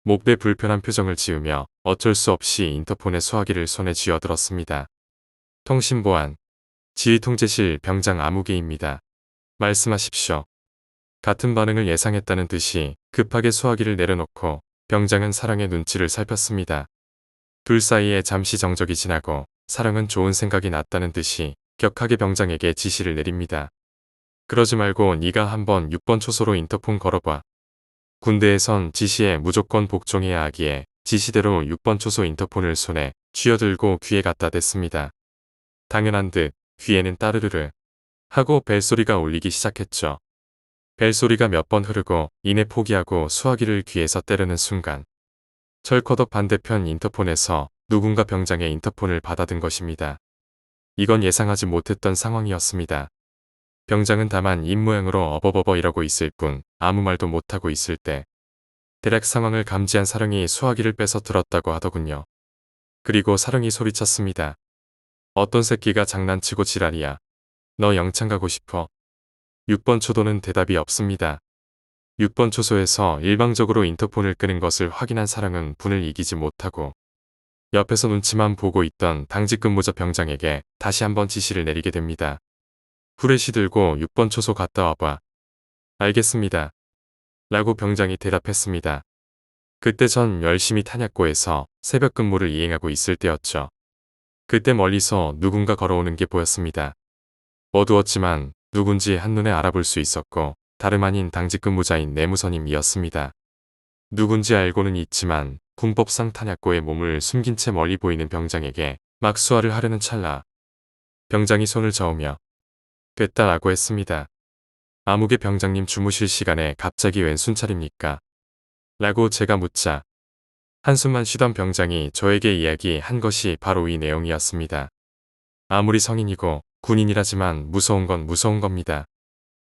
[SPEAKER 1] 몹대 불편한 표정을 지으며 어쩔 수 없이 인터폰의 수화기를 손에 쥐어들었습니다. 통신보안, 지휘통제실 병장 아무개입니다. 말씀하십시오. 같은 반응을 예상했다는 듯이 급하게 수화기를 내려놓고 병장은 사령의 눈치를 살폈습니다. 둘 사이에 잠시 정적이 지나고 사령은 좋은 생각이 났다는 듯이 격하게 병장에게 지시를 내립니다. 그러지 말고 네가 한번 6번 초소로 인터폰 걸어봐. 군대에선 지시에 무조건 복종해야 하기에 지시대로 6번 초소 인터폰을 손에 쥐어들고 귀에 갖다 댔습니다. 당연한 듯 귀에는 따르르르 하고 벨소리가 울리기 시작했죠. 벨소리가 몇 번 흐르고 이내 포기하고 수화기를 귀에서 때리는 순간 철커덕 반대편 인터폰에서 누군가 병장의 인터폰을 받아든 것입니다. 이건 예상하지 못했던 상황이었습니다. 병장은 다만 입모양으로 어버버버 이러고 있을 뿐 아무 말도 못하고 있을 때 대략 상황을 감지한 사령이 수화기를 빼서 들었다고 하더군요. 그리고 사령이 소리쳤습니다. 어떤 새끼가 장난치고 지랄이야. 너 영창 가고 싶어? 6번 초도는 대답이 없습니다. 6번 초소에서 일방적으로 인터폰을 끄는 것을 확인한 사령은 분을 이기지 못하고 옆에서 눈치만 보고 있던 당직 근무자 병장에게 다시 한번 지시를 내리게 됩니다. 후레쉬 들고 6번 초소 갔다 와봐. 알겠습니다. 라고 병장이 대답했습니다. 그때 전 열심히 탄약고에서 새벽 근무를 이행하고 있을 때였죠. 그때 멀리서 누군가 걸어오는 게 보였습니다. 어두웠지만 누군지 한눈에 알아볼 수 있었고 다름 아닌 당직 근무자인 내무선임이었습니다. 누군지 알고는 있지만 군법상 탄약고에 몸을 숨긴 채 멀리 보이는 병장에게 막 수화를 하려는 찰나 병장이 손을 저으며 됐다라고 했습니다. 아무개 병장님 주무실 시간에 갑자기 웬 순찰입니까? 라고 제가 묻자 한숨만 쉬던 병장이 저에게 이야기한 것이 바로 이 내용이었습니다. 아무리 성인이고 군인이라지만 무서운 건 무서운 겁니다.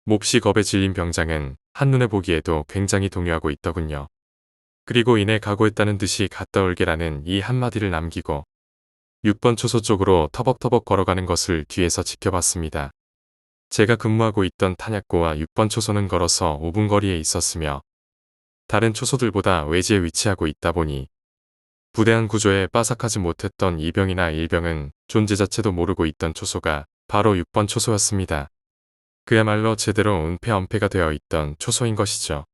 [SPEAKER 1] 몹시 겁에 질린 병장은 한눈에 보기에도 굉장히 동요하고 있더군요. 그리고 이내 각오했다는 듯이 갔다 올게라는 이 한마디를 남기고 6번 초소 쪽으로 터벅터벅 걸어가는 것을 뒤에서 지켜봤습니다. 제가 근무하고 있던 탄약고와 6번 초소는 걸어서 5분 거리에 있었으며 다른 초소들보다 외지에 위치하고 있다 보니 부대한 구조에 빠삭하지 못했던 2병이나 1병은 존재 자체도 모르고 있던 초소가 바로 6번 초소였습니다. 그야말로 제대로 은폐엄폐가 되어 있던 초소인 것이죠.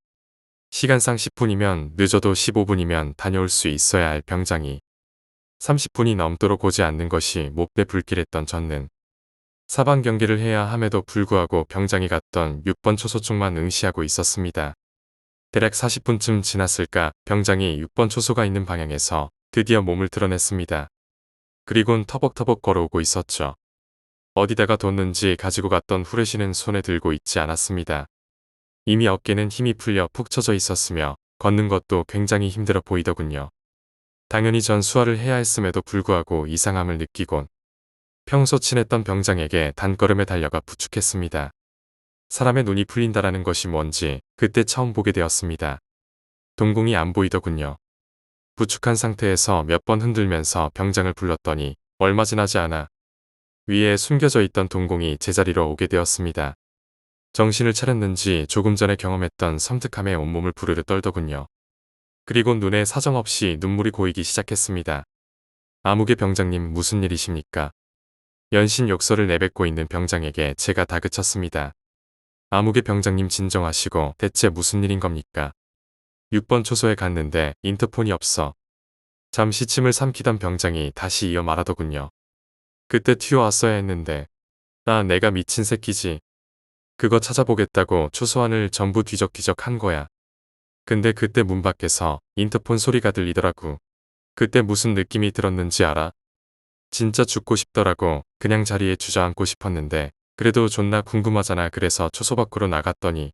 [SPEAKER 1] 시간상 10분이면 늦어도 15분이면 다녀올 수 있어야 할 병장이 30분이 넘도록 오지 않는 것이 몹대 불길했던 저는 사방 경계를 해야 함에도 불구하고 병장이 갔던 6번 초소 쪽만 응시하고 있었습니다. 대략 40분쯤 지났을까 병장이 6번 초소가 있는 방향에서 드디어 몸을 드러냈습니다. 그리곤 터벅터벅 걸어오고 있었죠. 어디다가 뒀는지 가지고 갔던 후레쉬는 손에 들고 있지 않았습니다. 이미 어깨는 힘이 풀려 푹 처져 있었으며 걷는 것도 굉장히 힘들어 보이더군요. 당연히 전 수화를 해야 했음에도 불구하고 이상함을 느끼곤 평소 친했던 병장에게 단걸음에 달려가 부축했습니다. 사람의 눈이 풀린다라는 것이 뭔지 그때 처음 보게 되었습니다. 동공이 안 보이더군요. 부축한 상태에서 몇 번 흔들면서 병장을 불렀더니 얼마 지나지 않아 위에 숨겨져 있던 동공이 제자리로 오게 되었습니다. 정신을 차렸는지 조금 전에 경험했던 섬뜩함에 온몸을 부르르 떨더군요. 그리고 눈에 사정없이 눈물이 고이기 시작했습니다. 아무개 병장님 무슨 일이십니까? 연신 욕설을 내뱉고 있는 병장에게 제가 다그쳤습니다. 아무개 병장님 진정하시고 대체 무슨 일인 겁니까? 6번 초소에 갔는데 인터폰이 없어. 잠시 침을 삼키던 병장이 다시 이어 말하더군요. 그때 튀어왔어야 했는데. 내가 미친 새끼지. 그거 찾아보겠다고 초소안을 전부 뒤적뒤적 한 거야. 근데 그때 문 밖에서 인터폰 소리가 들리더라고. 그때 무슨 느낌이 들었는지 알아? 진짜 죽고 싶더라고. 그냥 자리에 주저앉고 싶었는데 그래도 존나 궁금하잖아. 그래서 초소 밖으로 나갔더니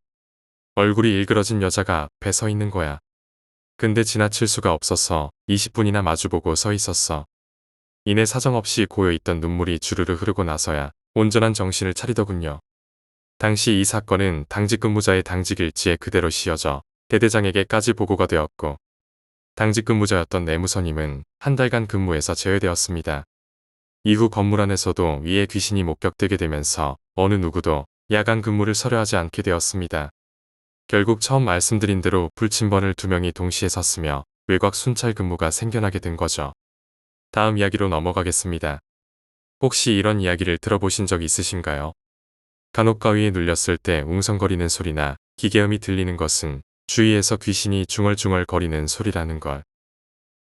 [SPEAKER 1] 얼굴이 일그러진 여자가 앞에 서 있는 거야. 근데 지나칠 수가 없어서 20분이나 마주보고 서 있었어. 이내 사정없이 고여있던 눈물이 주르르 흐르고 나서야 온전한 정신을 차리더군요. 당시 이 사건은 당직 근무자의 당직 일지에 그대로 씌어져 대대장에게까지 보고가 되었고 당직 근무자였던 내무선임은 한 달간 근무에서 제외되었습니다. 이후 건물 안에서도 위에 귀신이 목격되게 되면서 어느 누구도 야간 근무를 서려하지 않게 되었습니다. 결국 처음 말씀드린 대로 불침번을 2명이 동시에 섰으며 외곽 순찰 근무가 생겨나게 된 거죠. 다음 이야기로 넘어가겠습니다. 혹시 이런 이야기를 들어보신 적 있으신가요? 간혹 가위에 눌렸을 때 웅성거리는 소리나 기계음이 들리는 것은 주위에서 귀신이 중얼중얼 거리는 소리라는 걸.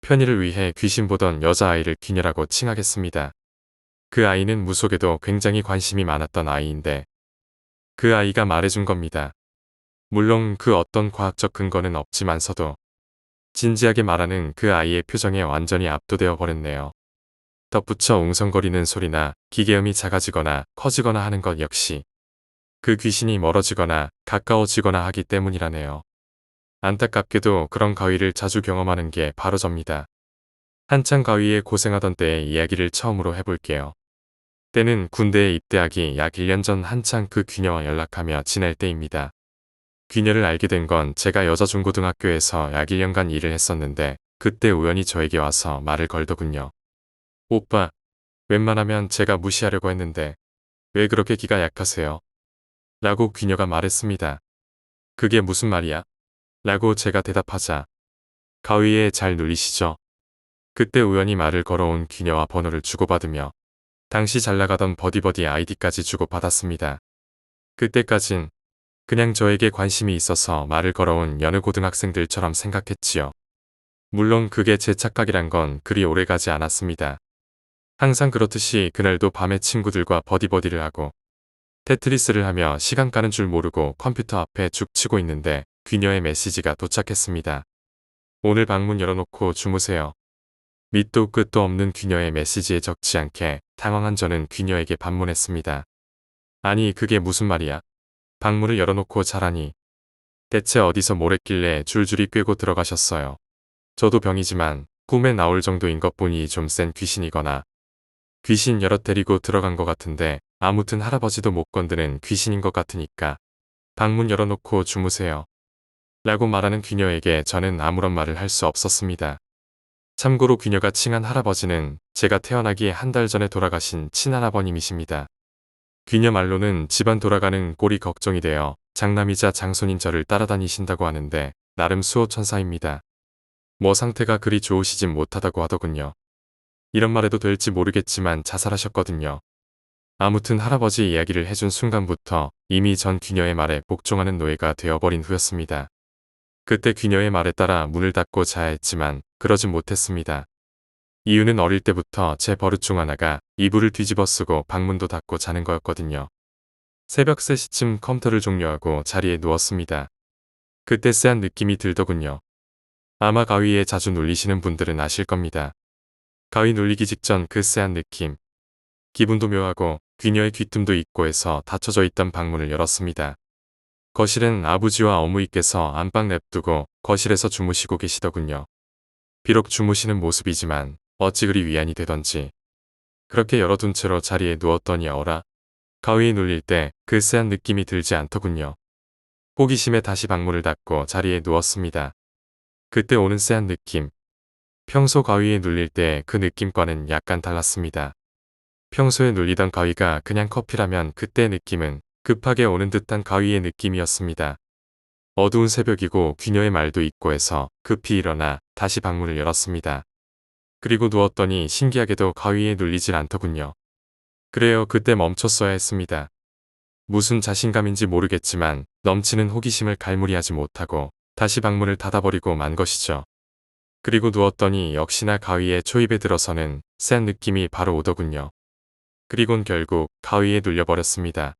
[SPEAKER 1] 편의를 위해 귀신 보던 여자아이를 귀녀라고 칭하겠습니다. 그 아이는 무속에도 굉장히 관심이 많았던 아이인데 그 아이가 말해준 겁니다. 물론 그 어떤 과학적 근거는 없지만서도 진지하게 말하는 그 아이의 표정에 완전히 압도되어 버렸네요. 덧붙여 웅성거리는 소리나 기계음이 작아지거나 커지거나 하는 것 역시 그 귀신이 멀어지거나 가까워지거나 하기 때문이라네요. 안타깝게도 그런 가위를 자주 경험하는 게 바로 접니다. 한창 가위에 고생하던 때의 이야기를 처음으로 해볼게요. 때는 군대에 입대하기 약 1년 전 한창 그 귀녀와 연락하며 지낼 때입니다. 귀녀를 알게 된 건 제가 여자 중고등학교에서 약 1년간 일을 했었는데 그때 우연히 저에게 와서 말을 걸더군요. 오빠, 웬만하면 제가 무시하려고 했는데 왜 그렇게 기가 약하세요? 라고 귀녀가 말했습니다. 그게 무슨 말이야? 라고 제가 대답하자 가위에 잘 눌리시죠? 그때 우연히 말을 걸어온 귀녀와 번호를 주고받으며 당시 잘나가던 버디버디 아이디까지 주고받았습니다. 그때까진 그냥 저에게 관심이 있어서 말을 걸어온 여느 고등학생들처럼 생각했지요. 물론 그게 제 착각이란 건 그리 오래가지 않았습니다. 항상 그렇듯이 그날도 밤에 친구들과 버디버디를 하고 테트리스를 하며 시간 가는 줄 모르고 컴퓨터 앞에 죽 치고 있는데 귀녀의 메시지가 도착했습니다. 오늘 방문 열어놓고 주무세요. 밑도 끝도 없는 귀녀의 메시지에 적지 않게 당황한 저는 귀녀에게 반문했습니다. 아니 그게 무슨 말이야? 방문을 열어놓고 자라니. 대체 어디서 뭘 했길래 줄줄이 꿰고 들어가셨어요. 저도 병이지만 꿈에 나올 정도인 것 보니 좀 센 귀신이거나 귀신 여럿 데리고 들어간 것 같은데 아무튼 할아버지도 못 건드는 귀신인 것 같으니까 방문 열어놓고 주무세요. 라고 말하는 귀녀에게 저는 아무런 말을 할 수 없었습니다. 참고로 귀녀가 칭한 할아버지는 제가 태어나기 한 달 전에 돌아가신 친할아버님이십니다. 귀녀 말로는 집안 돌아가는 꼴이 걱정이 되어 장남이자 장손인 저를 따라다니신다고 하는데 나름 수호천사입니다. 뭐 상태가 그리 좋으시진 못하다고 하더군요. 이런 말해도 될지 모르겠지만 자살하셨거든요. 아무튼 할아버지 이야기를 해준 순간부터 이미 전 귀녀의 말에 복종하는 노예가 되어버린 후였습니다. 그때 귀녀의 말에 따라 문을 닫고 자야 했지만 그러진 못했습니다. 이유는 어릴 때부터 제 버릇 중 하나가 이불을 뒤집어 쓰고 방문도 닫고 자는 거였거든요. 새벽 3시쯤 컴퓨터를 종료하고 자리에 누웠습니다. 그때 쎄한 느낌이 들더군요. 아마 가위에 자주 눌리시는 분들은 아실 겁니다. 가위 눌리기 직전 그 쎄한 느낌. 기분도 묘하고 귀녀의 귀틈도 있고 해서 닫혀져 있던 방문을 열었습니다. 거실엔 아버지와 어머니께서 안방 냅두고 거실에서 주무시고 계시더군요. 비록 주무시는 모습이지만 어찌 그리 위안이 되던지. 그렇게 열어둔 채로 자리에 누웠더니 어라. 가위에 눌릴 때 그 쎄한 느낌이 들지 않더군요. 호기심에 다시 방문을 닫고 자리에 누웠습니다. 그때 오는 쎄한 느낌. 평소 가위에 눌릴 때 그 느낌과는 약간 달랐습니다. 평소에 눌리던 가위가 그냥 커피라면 그때의 느낌은 급하게 오는 듯한 가위의 느낌이었습니다. 어두운 새벽이고 귀녀의 말도 있고 해서 급히 일어나 다시 방문을 열었습니다. 그리고 누웠더니 신기하게도 가위에 눌리질 않더군요. 그래요, 그때 멈췄어야 했습니다. 무슨 자신감인지 모르겠지만 넘치는 호기심을 갈무리하지 못하고 다시 방문을 닫아버리고 만 것이죠. 그리고 누웠더니 역시나 가위에 초입에 들어서는 센 느낌이 바로 오더군요. 그리곤 결국 가위에 눌려버렸습니다.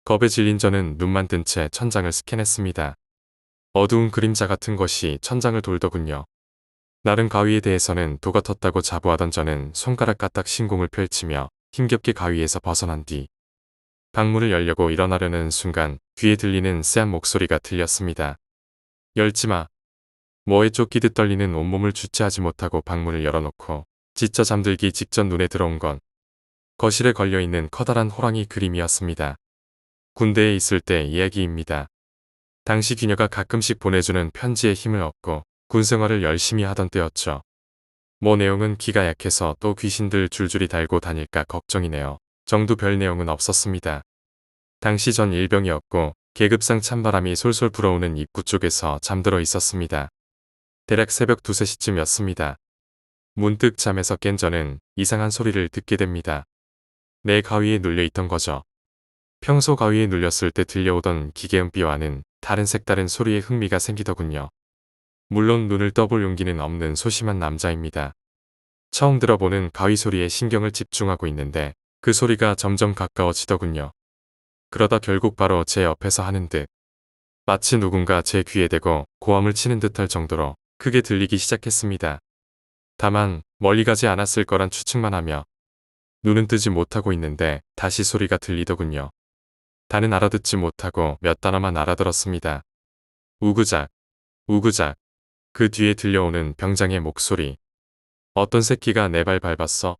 [SPEAKER 1] 겁에 질린 저는 눈만 뜬 채 천장을 스캔했습니다. 어두운 그림자 같은 것이 천장을 돌더군요. 나른 가위에 대해서는 도가 텄다고 자부하던 저는 손가락 까딱 신공을 펼치며 힘겹게 가위에서 벗어난 뒤 방문을 열려고 일어나려는 순간 귀에 들리는 쎄한 목소리가 들렸습니다. 열지마. 뭐에 쫓기듯 떨리는 온몸을 주체하지 못하고 방문을 열어놓고 지쳐 잠들기 직전 눈에 들어온 건 거실에 걸려있는 커다란 호랑이 그림이었습니다. 군대에 있을 때 이야기입니다. 당시 귀녀가 가끔씩 보내주는 편지에 힘을 얻고 군생활을 열심히 하던 때였죠. 뭐 내용은 기가 약해서 또 귀신들 줄줄이 달고 다닐까 걱정이네요. 정도 별 내용은 없었습니다. 당시 전 일병이었고 계급상 찬바람이 솔솔 불어오는 입구 쪽에서 잠들어 있었습니다. 대략 새벽 2, 3시쯤이었습니다. 문득 잠에서 깬 저는 이상한 소리를 듣게 됩니다. 내 가위에 눌려있던 거죠. 평소 가위에 눌렸을 때 들려오던 기계음비와는 다른 색다른 소리에 흥미가 생기더군요. 물론 눈을 떠볼 용기는 없는 소심한 남자입니다. 처음 들어보는 가위 소리에 신경을 집중하고 있는데 그 소리가 점점 가까워지더군요. 그러다 결국 바로 제 옆에서 하는 듯 마치 누군가 제 귀에 대고 고함을 치는 듯할 정도로 크게 들리기 시작했습니다. 다만 멀리 가지 않았을 거란 추측만 하며 눈은 뜨지 못하고 있는데 다시 소리가 들리더군요. 다는 알아듣지 못하고 몇 단어만 알아들었습니다. 우그작, 우그작. 그 뒤에 들려오는 병장의 목소리. 어떤 새끼가 내 발 밟았어?